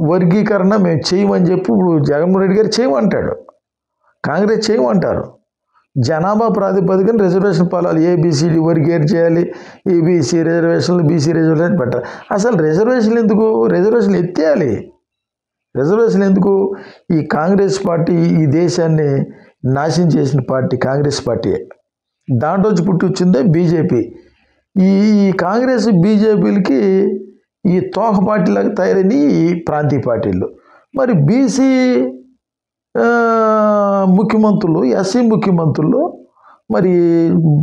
వర్గీకరణ మేము చేయమని చెప్పి ఇప్పుడు జగన్మోహన్ రెడ్డి గారు చేయమంటాడు, కాంగ్రెస్ చేయమంటారు. జనాభా ప్రాతిపదికన రిజర్వేషన్ పొలాలు ఏబిసిడి వర్గీకరణ చేయాలి, ఈబీసీ రిజర్వేషన్లు బీసీ రిజర్వేషన్ పెట్టాలి. అసలు రిజర్వేషన్లు ఎందుకు? రిజర్వేషన్లు ఎత్తేయాలి. రిజర్వేషన్ ఎందుకు? ఈ కాంగ్రెస్ పార్టీ ఈ దేశాన్ని నాశనం చేసిన పార్టీ కాంగ్రెస్ పార్టీయే. దాంట్లోంచి పుట్టి వచ్చిందే బీజేపీ. ఈ కాంగ్రెస్ బీజేపీలకి ఈ తోక పార్టీలాగా తయారైన ఈ ప్రాంతీయ పార్టీలు. మరి బీసీ ముఖ్యమంత్రులు, ఎస్సీ ముఖ్యమంత్రులు, మరి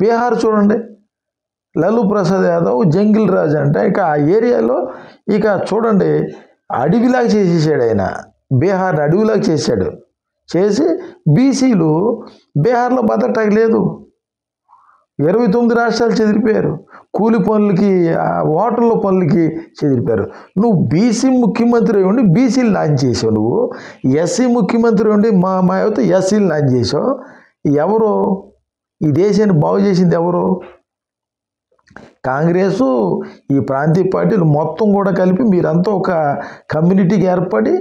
బీహార్ చూడండి, లాలూ ప్రసాద్ యాదవ్ జంగిల్ రాజ్ అంటే ఇక ఆ ఏరియాలో ఇక చూడండి అడవిలాగా చేసేసాడు ఆయన. బీహార్ని అడవిలాగా చేశాడు. చేసి బీసీలు బీహార్లో బతకటానికి లేదు. 29 రాష్ట్రాలు చెదిరిపోయారు. కూలి పనులకి, హోటళ్ళ పనులకి చెదిరిపోయారు. నువ్వు బీసీ ముఖ్యమంత్రి ఉండి బీసీలు లాంచ్ చేసావు. నువ్వు ఎస్సీ ముఖ్యమంత్రి ఉండి మా అయితే ఎస్సీలు లాంచ్ చేసావు. ఎవరు ఈ దేశాన్ని బాగు చేసింది? ఎవరు? కాంగ్రెసు, ఈ ప్రాంతీయ పార్టీలు మొత్తం కూడా కలిపి మీరంతా ఒక కమ్యూనిటీకి ఏర్పడి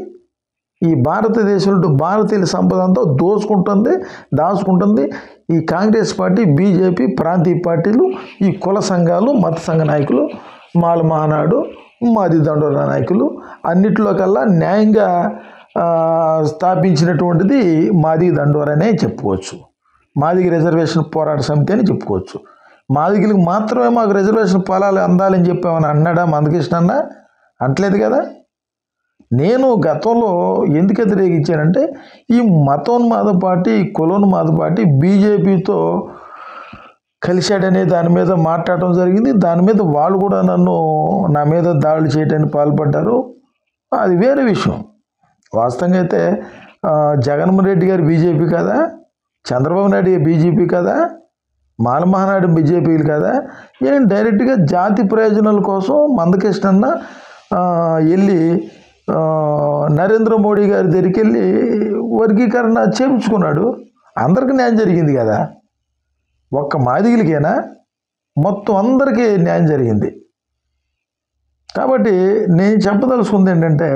ఈ భారతదేశంలో భారతీయుల సంపద అంతా దాచుకుంటుంది. ఈ కాంగ్రెస్ పార్టీ, బీజేపీ, ప్రాంతీయ పార్టీలు, ఈ కుల సంఘాలు, మత సంఘ నాయకులు, మాల మహానాడు, మాది దండోర నాయకులు అన్నిట్లో కల్లా న్యాయంగా స్థాపించినటువంటిది మాది దండోరనే చెప్పుకోవచ్చు. మాదిగ రిజర్వేషన్ పోరాట సమితి అని చెప్పుకోవచ్చు. మాదిగలకు మాత్రమే మాకు రిజర్వేషన్ పొలాలు అందాలని చెప్పామని అన్నాడా మందకృష్ణ అన్న? అంటలేదు కదా. నేను గతంలో ఎందుకు వ్యతిరేకించానంటే ఈ మతోన్మాద పార్టీ, కులోన్మాద పార్టీ బీజేపీతో కలిశాడనే దాని మీద మాట్లాడటం జరిగింది. దాని మీద వాళ్ళు కూడా నా మీద దాడులు చేయడానికి పాల్పడ్డారు. అది వేరే విషయం. వాస్తవంగా అయితే జగన్మోహన్ రెడ్డి గారు బీజేపీ కదా, చంద్రబాబు నాయుడు గారు బీజేపీ కదా, మాలమహానాడు బీజేపీలు కదా. నేను డైరెక్ట్గా జాతి ప్రయోజనాల కోసం మందకృష్ణ వెళ్ళి నరేంద్ర మోడీ గారి దగ్గరికి వెళ్ళి వర్గీకరణ చేయించుకున్నాడు. అందరికీ న్యాయం జరిగింది కదా. ఒక్క మాదిగలకేనా? మొత్తం అందరికీ న్యాయం జరిగింది. కాబట్టి నేను చెప్పదలుచుకుంది ఏంటంటే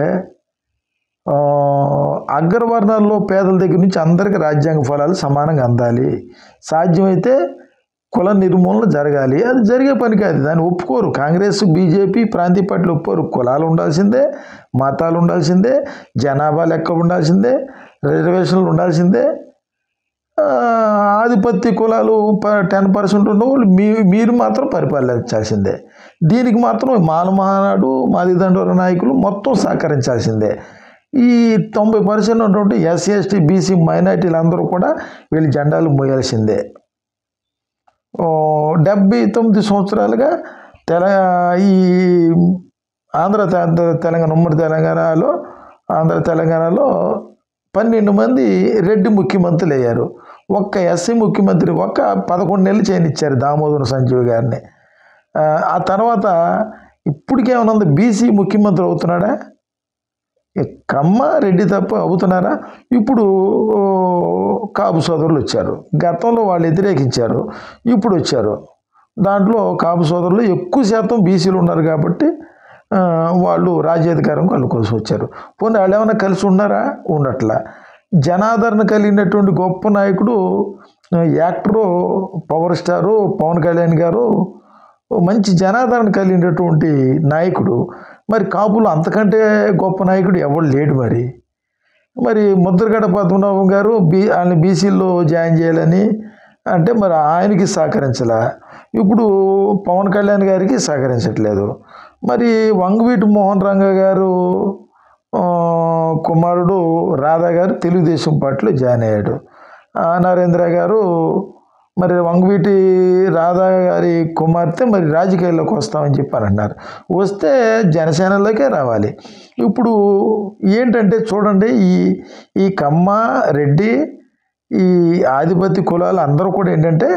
అగ్రవర్ణాల్లో పేదల దగ్గర నుంచి అందరికీ రాజ్యాంగ ఫలాలు సమానంగా అందాలి. సాధ్యమైతే కుల నిర్మూలన జరగాలి. అది జరిగే పని కాదు. దాన్ని ఒప్పుకోరు. కాంగ్రెస్, బీజేపీ, ప్రాంతీయ పార్టీలు ఒప్పుకోరు. కులాలు ఉండాల్సిందే, మతాలు ఉండాల్సిందే, జనాభా లెక్క ఉండాల్సిందే, రిజర్వేషన్లు ఉండాల్సిందే. ఆధిపత్య కులాలు 10% ఉన్నవాళ్ళు మీరు మాత్రం పరిపాలించాల్సిందే. దీనికి మాత్రం మాల మహానాడు, మాది దండోర నాయకులు మొత్తం సహకరించాల్సిందే. ఈ 90% ఉన్నటువంటి ఎస్సీ, ఎస్టీ, బీసీ మైనార్టీలు అందరూ కూడా వీళ్ళ జెండాలు మోయాల్సిందే. 79 సంవత్సరాలుగా ఈ తెలంగాణ ఉమ్మడి తెలంగాణలో, ఆంధ్ర తెలంగాణలో 12 మంది రెడ్డి ముఖ్యమంత్రులు అయ్యారు. ఒక్క ఎస్సీ ముఖ్యమంత్రి 11 నెలలు చేయనిచ్చారు, దామోదర సంజీవ్ గారిని. ఆ తర్వాత ఇప్పటికేమైనా ఉంది? బీసీ ముఖ్యమంత్రి అవుతున్నాడా? కమ్మ, రెడ్డి తప్ప అవుతున్నారా? ఇప్పుడు కాపు సోదరులు వచ్చారు. గతంలో వాళ్ళు వ్యతిరేకించారు, ఇప్పుడు వచ్చారు. దాంట్లో కాపు సోదరులు ఎక్కువ శాతం బీసీలు ఉన్నారు కాబట్టి వాళ్ళు రాజ్యాధికారం వాళ్ళ కోసం వచ్చారు. పోనీ వాళ్ళు ఏమైనా కలిసి ఉన్నారా? ఉండట్లా. జనాదరణ కలిగినటువంటి గొప్ప నాయకుడు, actor, power star Pawan Kalyan గారు మంచి జనాదరణ కలిగినటువంటి నాయకుడు. మరి కాపులు అంతకంటే గొప్ప నాయకుడు ఎవరు లేడు. మరి ముద్రగడ పద్మనాభం గారు ఆయన బీసీల్లో జాయిన్ చేయాలని అంటే మరి ఆయనకి సహకరించలా. ఇప్పుడు పవన్ కళ్యాణ్ గారికి సహకరించట్లేదు. మరి వంగవీటి మోహన్ రంగ గారు కుమారుడు రాధా గారు తెలుగుదేశం పార్టీలో జాయిన్ అయ్యాడు. నరేంద్ర గారు మరి వంగవీటి రాధా గారి కుమార్తె మరి రాజకీయాల్లోకి వస్తామని చెప్పారు అన్నారు. వస్తే జనసేనలోకే రావాలి. ఇప్పుడు ఏంటంటే చూడండి, ఈ కమ్మ, రెడ్డి, ఈ ఆధిపత్య కులాలు అందరూ కూడా ఏంటంటే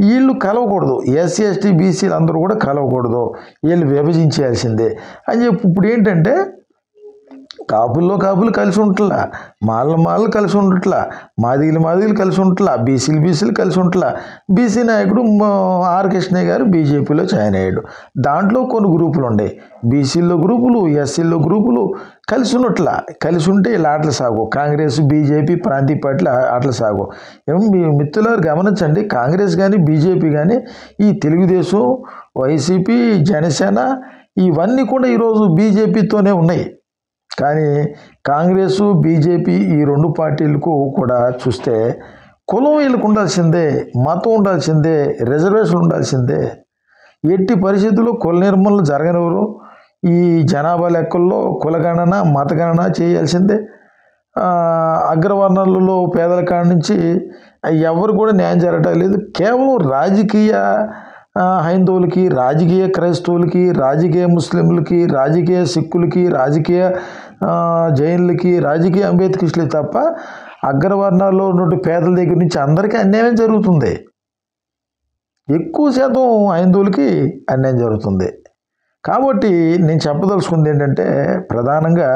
వీళ్ళు కలవకూడదు, ఎస్సీ ఎస్టీ బీసీలు అందరూ కూడా కలవకూడదు, వీళ్ళు విభజించాల్సిందే అని చెప్పి ఇప్పుడు ఏంటంటే కాపుల్లో కాపులు కలిసి ఉంటలా, మాళ్ళు కలిసి ఉండట్లా, మాదిగలు కలిసి ఉంటలా, బీసీలు కలిసి ఉంటలా. బీసీ నాయకుడు ఆర్ కృష్ణయ్య గారు బీజేపీలో జాయిన్ అయ్యాడు. దాంట్లో కొన్ని గ్రూపులు ఉన్నాయి, బీసీల్లో గ్రూపులు, ఎస్సీల్లో గ్రూపులు కలిసి ఉన్నట్లా. కలిసి ఉంటే ఇలా ఆటలు సాగు. కాంగ్రెస్, బీజేపీ, ప్రాంతీయ పార్టీలు ఆటలు సాగు. ఏమో మీ మిత్రులారు గమనించండి, కాంగ్రెస్ కానీ బీజేపీ కానీ ఈ తెలుగుదేశం, వైసీపీ, జనసేన ఇవన్నీ కూడా ఈరోజు బీజేపీతోనే ఉన్నాయి. కానీ కాంగ్రెస్, బీజేపీ ఈ రెండు పార్టీలకు కూడా చూస్తే కులం వీళ్ళకు ఉండాల్సిందే, మతం ఉండాల్సిందే, రిజర్వేషన్ ఉండాల్సిందే. ఎట్టి పరిస్థితుల్లో కుల నిర్మూలన జరగనివ్వరు. ఈ జనాభా లెక్కల్లో కులగణన, మతగణన చేయాల్సిందే. అగ్రవర్ణాలలో పేదల కాడ నుంచి ఎవరు కూడా న్యాయం జరగటం లేదు. కేవలం రాజకీయ హైందవులకి, రాజకీయ క్రైస్తవులకి, రాజకీయ ముస్లింలకి, రాజకీయ సిక్కులకి, రాజకీయ జైన్లకి, రాజకీయ అంబేద్కరిస్టులకి తప్ప అగ్రవర్ణాల్లో ఉన్నటువంటి పేదల దగ్గర నుంచి అందరికీ అన్యాయం జరుగుతుంది. ఎక్కువ శాతం హైందవులకి అన్యాయం జరుగుతుంది. కాబట్టి నేను చెప్పదలుచుకుంది ఏంటంటే ప్రధానంగా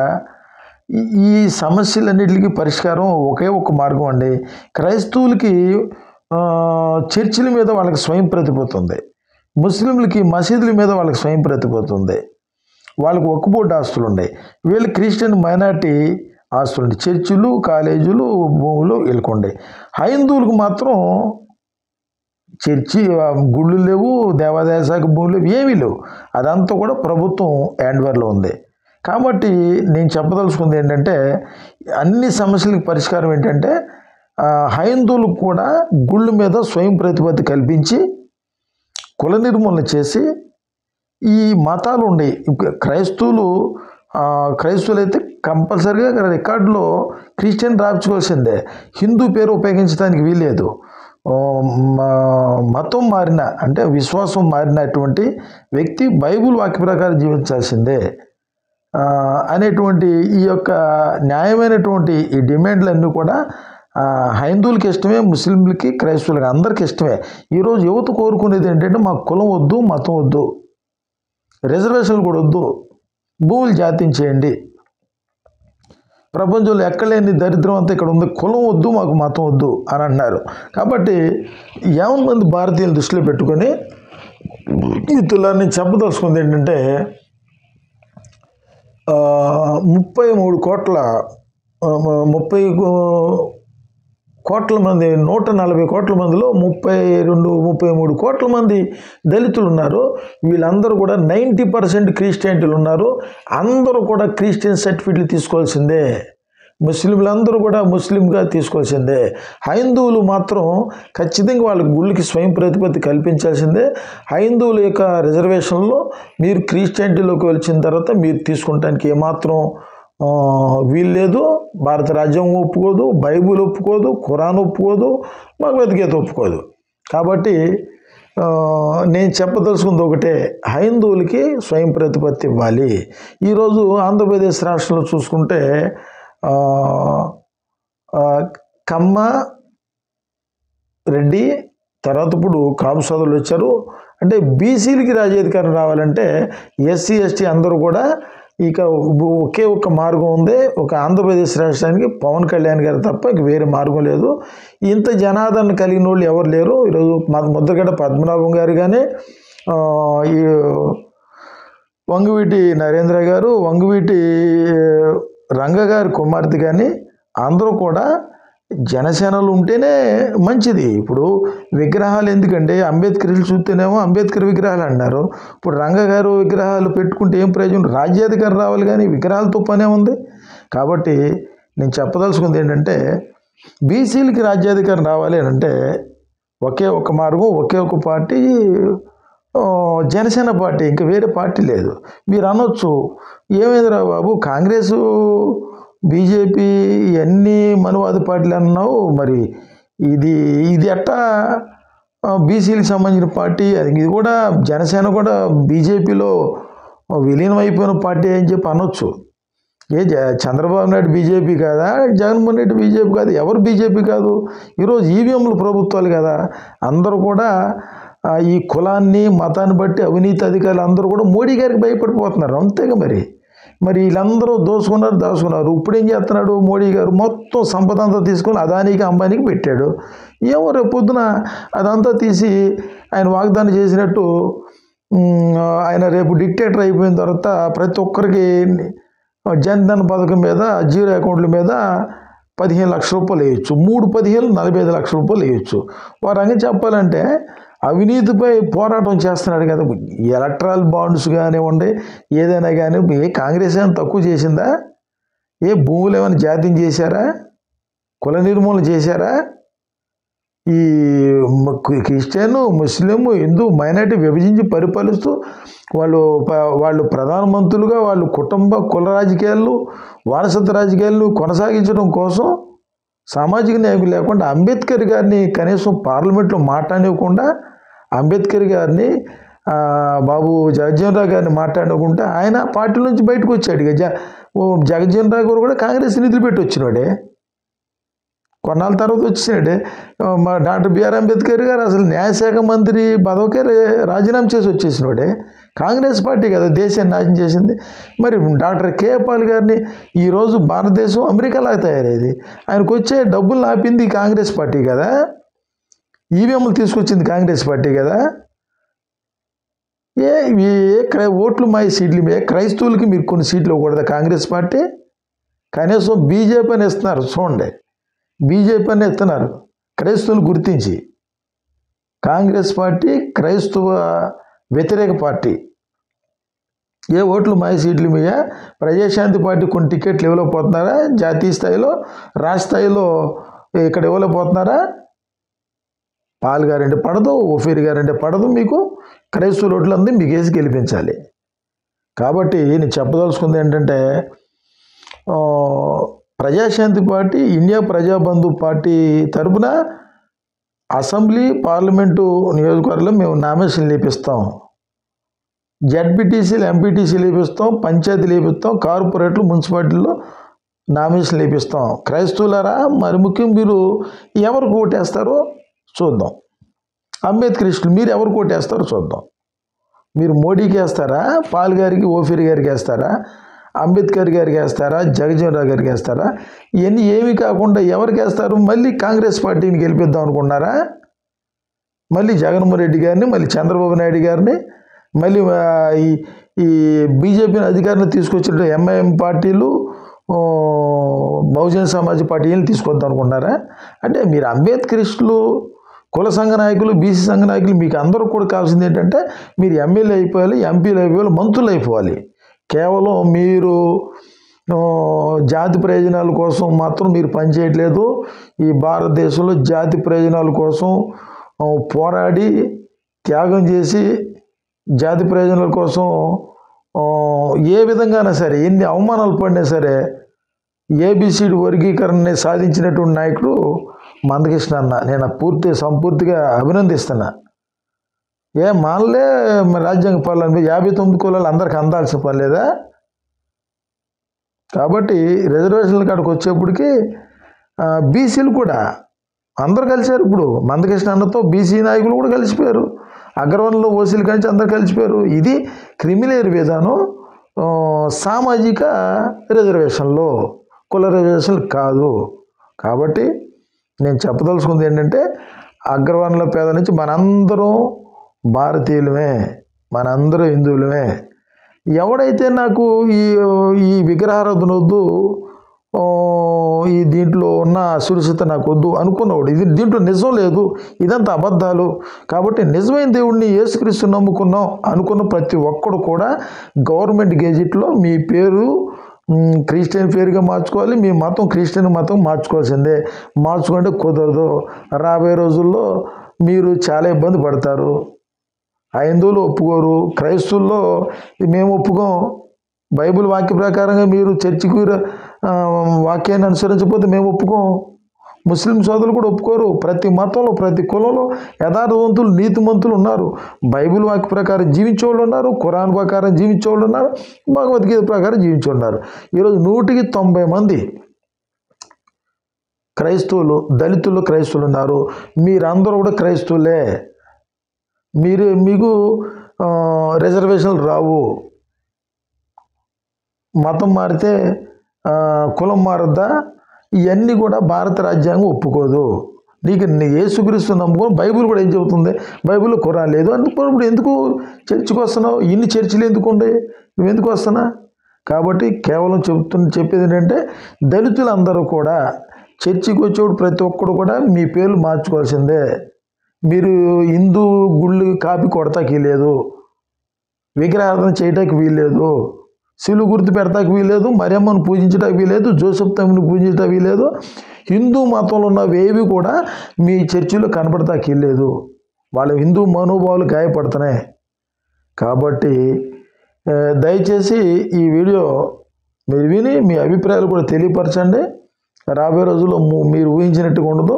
ఈ సమస్యలన్నిటికీ పరిష్కారం ఒకే ఒక మార్గం అండి. క్రైస్తవులకి చర్చిల మీద వాళ్ళకి స్వయం ప్రతిపోతుంది, ముస్లింలకి మసీదుల మీద వాళ్ళకి స్వయం ప్రతిపోతుంది. వాళ్ళకి ఒక్కబోర్డు ఆస్తులు ఉన్నాయి, వీళ్ళు క్రిస్టియన్ మైనార్టీ ఆస్తులు ఉన్నాయి. చర్చిలు, కాలేజీలు, భూములు వీళ్ళకుండే. హైందువులకు మాత్రం చర్చి, గుళ్ళు లేవు, దేవాదాయ శాఖ భూములు లేవు, ఏమీ లేవు. అదంతా కూడా ప్రభుత్వం హ్యాండ్ఓవర్లో ఉంది. కాబట్టి నేను చెప్పదలుచుకుంది ఏంటంటే అన్ని సమస్యలకు పరిష్కారం ఏంటంటే హైందువులకు కూడా గుళ్ళ మీద స్వయం ప్రతిపత్తి కల్పించి కుల నిర్మూలన చేసి ఈ మతాలు ఉండే క్రైస్తవులైతే కంపల్సరీగా రికార్డులో క్రిస్టియన్ రాయించుకోవాల్సిందే. హిందూ పేరు ఉపయోగించడానికి వీల్లేదు. మతం మారిన అంటే విశ్వాసం మారినటువంటి వ్యక్తి బైబుల్ వాక్య ప్రకారం జీవించాల్సిందే అనేటువంటి ఈ యొక్క న్యాయమైనటువంటి ఈ డిమాండ్లన్నీ కూడా హైందువులకి ఇష్టమే, ముస్లింలకి, క్రైస్తవులకి అందరికీ ఇష్టమే. ఈరోజు యువత కోరుకునేది ఏంటంటే మాకు కులం వద్దు, మతం వద్దు, రిజర్వేషన్లు కూడా వద్దు, భూములు జాతించేయండి. ప్రపంచంలో ఎక్కడలేని దరిద్రం అంతా ఇక్కడ ఉంది, కులం వద్దు, మాకు మతం వద్దు అని అంటున్నారు. కాబట్టి 50 మంది భారతీయులు దృష్టిలో పెట్టుకొని మిత్రులని చెప్పదలుచుకుంది ఏంటంటే 30 కోట్ల మంది, 140 కోట్ల మందిలో 32-33 కోట్ల మంది దళితులు ఉన్నారు. వీళ్ళందరూ కూడా 90% క్రిస్టియానిటీలు ఉన్నారు. అందరూ కూడా క్రిస్టియన్ సర్టిఫికెట్లు తీసుకోవాల్సిందే. ముస్లింలందరూ కూడా ముస్లింగా తీసుకోవాల్సిందే. హైందువులు మాత్రం ఖచ్చితంగా వాళ్ళ గుళ్ళకి స్వయం ప్రతిపత్తి కల్పించాల్సిందే. హైందువుల యొక్క రిజర్వేషన్లో మీరు క్రిస్టియానిటీలోకి వచ్చిన తర్వాత మీరు తీసుకుంటానికి ఏమాత్రం వీల్లేదు. భారత రాజ్యాంగం ఒప్పుకోదు, బైబుల్ ఒప్పుకోదు, ఖురాన్ ఒప్పుకోదు, భగవద్గీత ఒప్పుకోదు. కాబట్టి నేను చెప్పదలుచుకుంది ఒకటే, హైందువులకి స్వయం ప్రతిపత్తి ఇవ్వాలి. ఈరోజు ఆంధ్రప్రదేశ్ రాష్ట్రంలో చూసుకుంటే కమ్మ, రెడ్డి తర్వాత ఇప్పుడు కాపు సోదరులు వచ్చారు. అంటే బీసీలకి రాజ్యాధికారం రావాలంటే ఎస్సీ ఎస్టీ అందరూ కూడా ఇక ఒకే ఒక మార్గం ఉంది. ఒక ఆంధ్రప్రదేశ్ రాష్ట్రానికి పవన్ కళ్యాణ్ గారు తప్ప ఇక వేరే మార్గం లేదు. ఇంత జనాదరణ కలిగిన వాళ్ళు ఎవరు లేరు. ఈరోజు మాకు ముద్రగడ్డ పద్మనాభం గారు కానీ, ఈ వంగవీటి నరేంద్ర గారు, వంగవీటి రంగ గారి కుమార్తె కానీ అందరూ కూడా జనసేనలు ఉంటేనే మంచిది. ఇప్పుడు విగ్రహాలు ఎందుకంటే అంబేద్కర్లు చూస్తేనేమో అంబేద్కర్ విగ్రహాలు అన్నారు. ఇప్పుడు రంగగారు విగ్రహాలు పెట్టుకుంటే ఏం ప్రయోజనం? రాజ్యాధికారం రావాలి కానీ విగ్రహాలతో పనే ఉంది. కాబట్టి నేను చెప్పదలుచుకుంది ఏంటంటే బీసీలకి రాజ్యాధికారం రావాలి అని అంటే ఒకే ఒక మార్గం, ఒకే ఒక పార్టీ, జనసేన పార్టీ, ఇంకా వేరే పార్టీ లేదు. మీరు అనొచ్చు ఏమైందిరా బాబు, కాంగ్రెసు, బీజేపీ ఇవన్నీ మనువాద పార్టీలు అన్నావు, మరి ఇది ఇది ఎట్టా బీసీలకు సంబంధించిన పార్టీ, అది ఇది కూడా జనసేన కూడా బీజేపీలో విలీనం అయిపోయిన పార్టీ అని చెప్పి అనొచ్చు. చంద్రబాబు నాయుడు బీజేపీ కాదా, జగన్మోహన్ రెడ్డి బీజేపీ కాదు, ఎవరు బీజేపీ కాదు? ఈరోజు ఈవీఎంల ప్రభుత్వాలు కదా. అందరూ కూడా ఈ కులాన్ని మతాన్ని బట్టి అవినీతి అధికారులు అందరూ కూడా మోడీ గారికి భయపడిపోతున్నారు. అంతేగా మరి వీళ్ళందరూ దాచుకున్నారు. ఇప్పుడు ఏం చేస్తున్నాడు మోడీ గారు? మొత్తం సంపద అంతా తీసుకొని అదానికి అంబానీకి పెట్టాడు. ఏమో రేపు పొద్దున అదంతా తీసి ఆయన వాగ్దానం చేసినట్టు ఆయన రేపు డిక్టేటర్ అయిపోయిన తర్వాత ప్రతి ఒక్కరికి జన్ధన్ పథకం మీద జీరో అకౌంట్ల మీద 15 లక్షల రూపాయలు వేయచ్చు. 3 45 లక్షల రూపాయలు వేయచ్చు. వారంగా చెప్పాలంటే అవినీతిపై పోరాటం చేస్తున్నాడు కదా. ఎలక్ట్రల్ బాండ్స్ కానివ్వండి, ఏదైనా కానీ కాంగ్రెస్ ఏమైనా తక్కువ చేసిందా? భూములు ఏమైనా జాతీయం చేశారా? కుల నిర్మూలన చేశారా? ఈ క్రిస్టియన్, ముస్లిం, హిందూ మైనారిటీ విభజించి పరిపాలిస్తూ వాళ్ళు ప్రధానమంత్రులుగా వాళ్ళు కుల రాజకీయాలు, వారసత్వ రాజకీయాలను కొనసాగించడం కోసం సామాజిక న్యాయం లేకుండా అంబేద్కర్ గారిని కనీసం పార్లమెంట్లో మాట్లాడనివ్వకుండా, అంబేద్కర్ గారిని బాబు జగజ్జీవన్ రావు గారిని మాట్లాడకుండా ఆయన పార్టీ నుంచి బయటకు వచ్చాడు. జగజ్జీవన్ రావు గారు కూడా కాంగ్రెస్ నిధులు పెట్టి వచ్చినాడే. కొన్నాళ్ళ తర్వాత వచ్చినాడే. మా డాక్టర్ బిఆర్ అంబేద్కర్ గారు అసలు న్యాయశాఖ మంత్రి పదవికే రాజీనామా చేసి వచ్చేసినాడే. కాంగ్రెస్ పార్టీ కదా దేశాన్ని నాశనం చేసింది. మరి డాక్టర్ కేపాల్ గారిని ఈరోజు భారతదేశం అమెరికాలాగా తయారైంది. ఆయనకు వచ్చే డబ్బులు ఆపింది కాంగ్రెస్ పార్టీ కదా. ఈవీఎంలు తీసుకొచ్చింది కాంగ్రెస్ పార్టీ కదా. ఓట్లు మాయ సీట్లు క్రైస్తవులకి మీరు కొన్ని సీట్లు ఇవ్వకూడదా కాంగ్రెస్ పార్టీ? కనీసం బీజేపీ అని ఇస్తున్నారు చూడండి. బీజేపీ అని ఇస్తున్నారు క్రైస్తవులు గుర్తించి. కాంగ్రెస్ పార్టీ క్రైస్తవ వ్యతిరేక పార్టీ. ఓట్లు మాయ సీట్లు మీద ప్రజాశాంతి పార్టీ కొన్ని టికెట్లు ఇవ్వలేకపోతున్నారా? జాతీయ స్థాయిలో, రాష్ట్ర స్థాయిలో ఇక్కడ ఇవ్వలేకపోతున్నారా? పాల్ గారంటే పడదు, ఓఫీర్ గారంటే పడదు. మీకు క్రైస్తవ ఓట్లు అంది మీకు వేసి గెలిపించాలి. కాబట్టి నేను చెప్పదలుచుకుంది ఏంటంటే, Praja Shanti party, India Prajabandhu party తరఫున అసెంబ్లీ, పార్లమెంటు నియోజకవర్గంలో మేము నామినేషన్ లేపిస్తాం. జడ్పీటీసీలు, ఎంపీటీసీలు లేపిస్తాం, పంచాయతీలు లేపిస్తాం, కార్పొరేట్లు, మున్సిపాలిటీల్లో నామినేషన్ లేపిస్తాం. క్రైస్తవులారా, మరి ముఖ్యం మీరు ఎవరు ఓటేస్తారో చూద్దాం. అంబేద్కరిస్టులు మీరు ఎవరు ఓటేస్తారో చూద్దాం. మీరు మోడీకి వేస్తారా? పాల్ గారికి, ఓఫీర్ గారికి వేస్తారా? అంబేద్కర్ గారికి వేస్తారా? జగజ్జీవన్ రావు గారికి వేస్తారా? ఇవన్నీ ఏమీ కాకుండా ఎవరికి వేస్తారు? మళ్ళీ కాంగ్రెస్ పార్టీని గెలిపిద్దాం అనుకున్నారా? మళ్ళీ జగన్మోహన్ రెడ్డి గారిని, మళ్ళీ చంద్రబాబు నాయుడు గారిని, మళ్ళీ ఈ బీజేపీని అధికారాన్ని తీసుకొచ్చిన ఎంఐఎం పార్టీలు, బహుజన సమాజ్ పార్టీని తీసుకొద్దాం అనుకున్నారా? అంటే మీరు అంబేద్కరిస్టులు, కుల సంఘ నాయకులు, బీసీ సంఘ నాయకులు మీకు అందరూ కూడా కావాల్సింది ఏంటంటే మీరు ఎమ్మెల్యే అయిపోవాలి, ఎంపీలు అయిపోవాలి, మంత్రులు అయిపోవాలి. కేవలం మీరు జాతి ప్రయోజనాల కోసం మాత్రం మీరు పనిచేయట్లేదు. ఈ భారతదేశంలో జాతి ప్రయోజనాల కోసం పోరాడి త్యాగం చేసి జాతి ప్రయోజనాల కోసం ఏ విధంగానే సరే ఎన్ని అవమానాలు పడినా సరే ఏబిసిడి వర్గీకరణని సాధించినటువంటి నాయకుడు మందకృష్ణ అన్న. నేను సంపూర్తిగా అభినందిస్తున్నా. మానలే రాజ్యాంగ పాలన 59 కులాలు అందరికి అందాల్సిన పని లేదా? కాబట్టి రిజర్వేషన్ల కాడికి వచ్చేప్పటికి బీసీలు కూడా అందరు కలిశారు. ఇప్పుడు మందకృష్ణ అన్నతో బీసీ నాయకులు కూడా కలిసిపోయారు. అగ్రవర్ణంలో ఓసీలు కలిసి అందరు కలిసిపోయారు. ఇది క్రిమిలేర్ విధానం. సామాజిక రిజర్వేషన్లో, కుల రిజర్వేషన్లు కాదు. కాబట్టి నేను చెప్పదలుచుకుంది ఏంటంటే అగ్రవర్ణంలో పేద నుంచి మనందరం భారతీయులమే, మనందరం హిందువులమే. ఎవడైతే నాకు ఈ విగ్రహారాధన వద్దు, ఈ దీంట్లో ఉన్న అసురక్షిత నాకు వద్దు అనుకున్నవాడు, దీంట్లో నిజం లేదు, ఇదంతా అబద్ధాలు, కాబట్టి నిజమైన దేవుడిని యేసుక్రీస్తు నమ్ముకున్నాం అనుకున్న ప్రతి ఒక్కడు కూడా గవర్నమెంట్ గెజిట్లో మీ పేరు క్రిస్టియన్ పేరుగా మార్చుకోవాలి. మీ మతం క్రిస్టియన్ మతం మార్చుకోవాల్సిందే. మార్చుకుంటే కుదరదు. రాబోయే రోజుల్లో మీరు చాలా ఇబ్బంది పడతారు. హైందువులు ఒప్పుకోరు, క్రైస్తవుల్లో మేము ఒప్పుకోం. బైబిల్ వాక్య ప్రకారంగా మీరు చర్చికి వాక్యాన్ని అనుసరించకపోతే మేము ఒప్పుకోం. ముస్లిం సోదరులు కూడా ఒప్పుకోరు. ప్రతి మతంలో ప్రతి కులంలో యథార్థవంతులు నీతిమంతులు ఉన్నారు. బైబిల్ వాక్య ప్రకారం జీవించేవాళ్ళు ఉన్నారు, ఖురాన్ ప్రకారం జీవించేవాళ్ళు ఉన్నారు, భగవద్గీత ప్రకారం జీవించేవాళ్ళు ఉన్నారు. ఈరోజు 190 మంది క్రైస్తవులు, దళితుల్లో క్రైస్తవులు ఉన్నారు. మీరందరూ కూడా క్రైస్తవులే. మీకు రిజర్వేషన్లు రావు. మతం మారితే కులం మారద్దా? ఇవన్నీ కూడా భారత రాజ్యాంగం ఒప్పుకోదు. నీకు యేసుక్రీస్తు నమ్ముకో. బైబిల్ కూడా ఏం చెబుతుంది? బైబిల్లో ఖురాన్ లేదు. అందుకున్నప్పుడు ఎందుకు చర్చికి వస్తున్నావు? ఇన్ని చర్చిలు ఎందుకు ఉండే? నువ్వెందుకు వస్తున్నా? కాబట్టి కేవలం చెప్పేది ఏంటంటే, దళితులందరూ కూడా చర్చికి వచ్చేప్పుడు ప్రతి ఒక్కడు కూడా మీ పేర్లు మార్చుకోవాల్సిందే. మీరు హిందూ గుళ్ళు కాపీ కొడతాకి లేదు, విగ్రహారాధన చేయటానికి వీల్లేదు, శిలువ గుర్తు పెడతాకి వీల్లేదు, మరియమ్మను పూజించడానికి వీల్లేదు, జోసెఫ్ తమ్మిని పూజించడానికి వీల్లేదు. హిందూ మతంలో ఉన్నవేవి కూడా మీ చర్చిలో కనపడతాకి వీల్లేదు. వాళ్ళ హిందూ మనోభావాలు గాయపడుతున్నాయి. కాబట్టి దయచేసి ఈ వీడియో మీరు విని మీ అభిప్రాయాలు కూడా తెలియపరచండి. రాబోయే రోజుల్లో మీరు ఊహించినట్టుగా ఉండదు.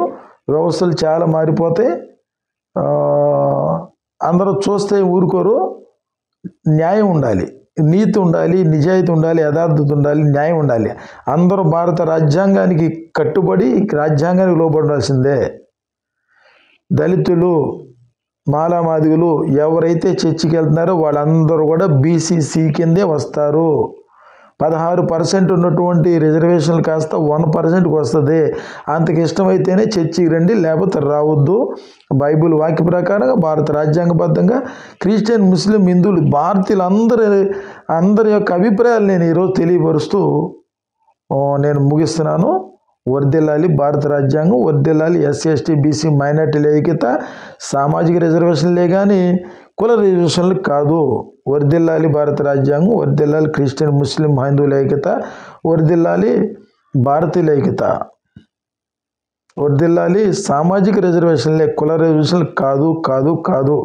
వ్యవస్థలు చాలా మారిపోతాయి. అందరూ చూస్తే ఊరుకోరు. న్యాయం ఉండాలి, నీతి ఉండాలి, నిజాయితీ ఉండాలి, యథార్థత ఉండాలి, న్యాయం ఉండాలి. అందరూ భారత రాజ్యాంగానికి కట్టుబడి రాజ్యాంగానికి లోబడాల్సిందే. దళితులు, మాలామాదిగులు ఎవరైతే చర్చికి వెళ్తున్నారో వాళ్ళందరూ కూడా బీసీసీ కిందే వస్తారు. 16% ఉన్నటువంటి రిజర్వేషన్లు కాస్త 1%కి వస్తుంది. అంతకు ఇష్టమైతేనే చర్చికి రండి, లేకపోతే రావద్దు. బైబిల్ వాక్య ప్రకారంగా భారత రాజ్యాంగబద్ధంగా క్రిస్టియన్, ముస్లిం, హిందువులు, అందరి యొక్క అభిప్రాయాలు నేను ఈరోజు తెలియపరుస్తూ నేను ముగిస్తున్నాను. వర్ధిల్లాలి భారత రాజ్యాంగం, వర్ధిల్లాలి ఎస్సీ, ఎస్టీ, బీసీ, మైనార్టీల ఐక్యత. సామాజిక రిజర్వేషన్లే కానీ కుల రిజర్వేషన్లు కాదు. వర్ధిల్లాలి భారత రాజ్యాంగం, వర్ధిల్లాలి క్రిస్టియన్, ముస్లిం, హైందువుల ఐక్యత, వర్ధిల్లాలి భారతీయుల ఐక్యత, వర్ధిల్లాలి సామాజిక రిజర్వేషన్లే, కుల రిజర్వేషన్లు కాదు కాదు కాదు.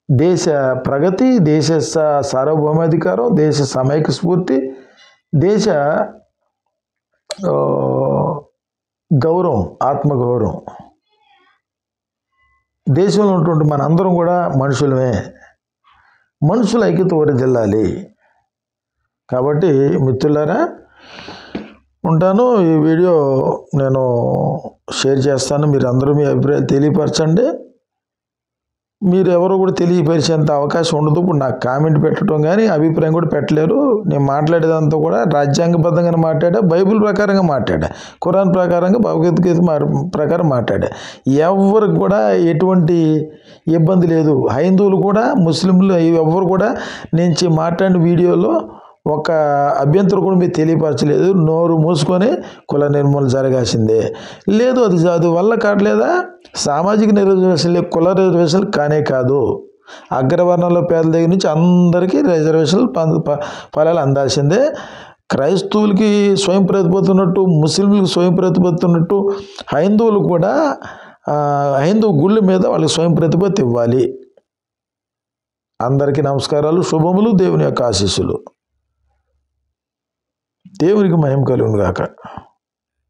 దేశ ప్రగతి, దేశ సార్వభౌమాధికారం, దేశ సమైక్య స్ఫూర్తి, దేశ గౌరవం, ఆత్మగౌరవం. దేశంలో ఉన్నటువంటి మనందరం కూడా మనుషులమే. మనుషుల ఐక్యత వర్ధిల్లాలి. కాబట్టి మిత్రులారా, ఉంటాను. ఈ వీడియో నేను షేర్ చేస్తాను. మీరు అందరూ మీ అభిప్రాయాలు తెలియపరచండి. మీరు ఎవరు కూడా తెలియపరిచేంత అవకాశం ఉండదు. ఇప్పుడు నాకు కామెంట్ పెట్టడం కానీ అభిప్రాయం కూడా పెట్టలేరు. నేను మాట్లాడేదంతా కూడా రాజ్యాంగబద్ధంగా మాట్లాడా, బైబిల్ ప్రకారంగా మాట్లాడా, ఖురాన్ ప్రకారంగా, భగవద్గీత ప్రకారం మాట్లాడా. ఎవరికి కూడా ఎటువంటి ఇబ్బంది లేదు. హైందువులు కూడా, ముస్లింలు ఎవరు కూడా నేను మాట్లాడిన వీడియోలో ఒక అభ్యంతరం కూడా మీరు తెలియపరచలేదు. నోరు మూసుకొని కుల నిర్మూలన జరగాల్సిందే. లేదు, అది వల్ల కావట్లేదా? సామాజిక రిజర్వేషన్లు, కుల రిజర్వేషన్లు కానే కాదు. అగ్రవర్ణంలో పేదల దగ్గర నుంచి అందరికీ రిజర్వేషన్లు ఫలాలు అందాల్సిందే. క్రైస్తవులకి స్వయం ప్రతిపత్తున్నట్టు, ముస్లింలకు స్వయం ప్రతిపత్తున్నట్టు, హైందువులు కూడా హైందవ గుళ్ళ మీద వాళ్ళకి స్వయం ప్రతిపత్తి ఇవ్వాలి. అందరికీ నమస్కారాలు, శుభములు, దేవుని యొక్క ఆశీస్సులు. దేవునికి మహిమ కలుగును గాక.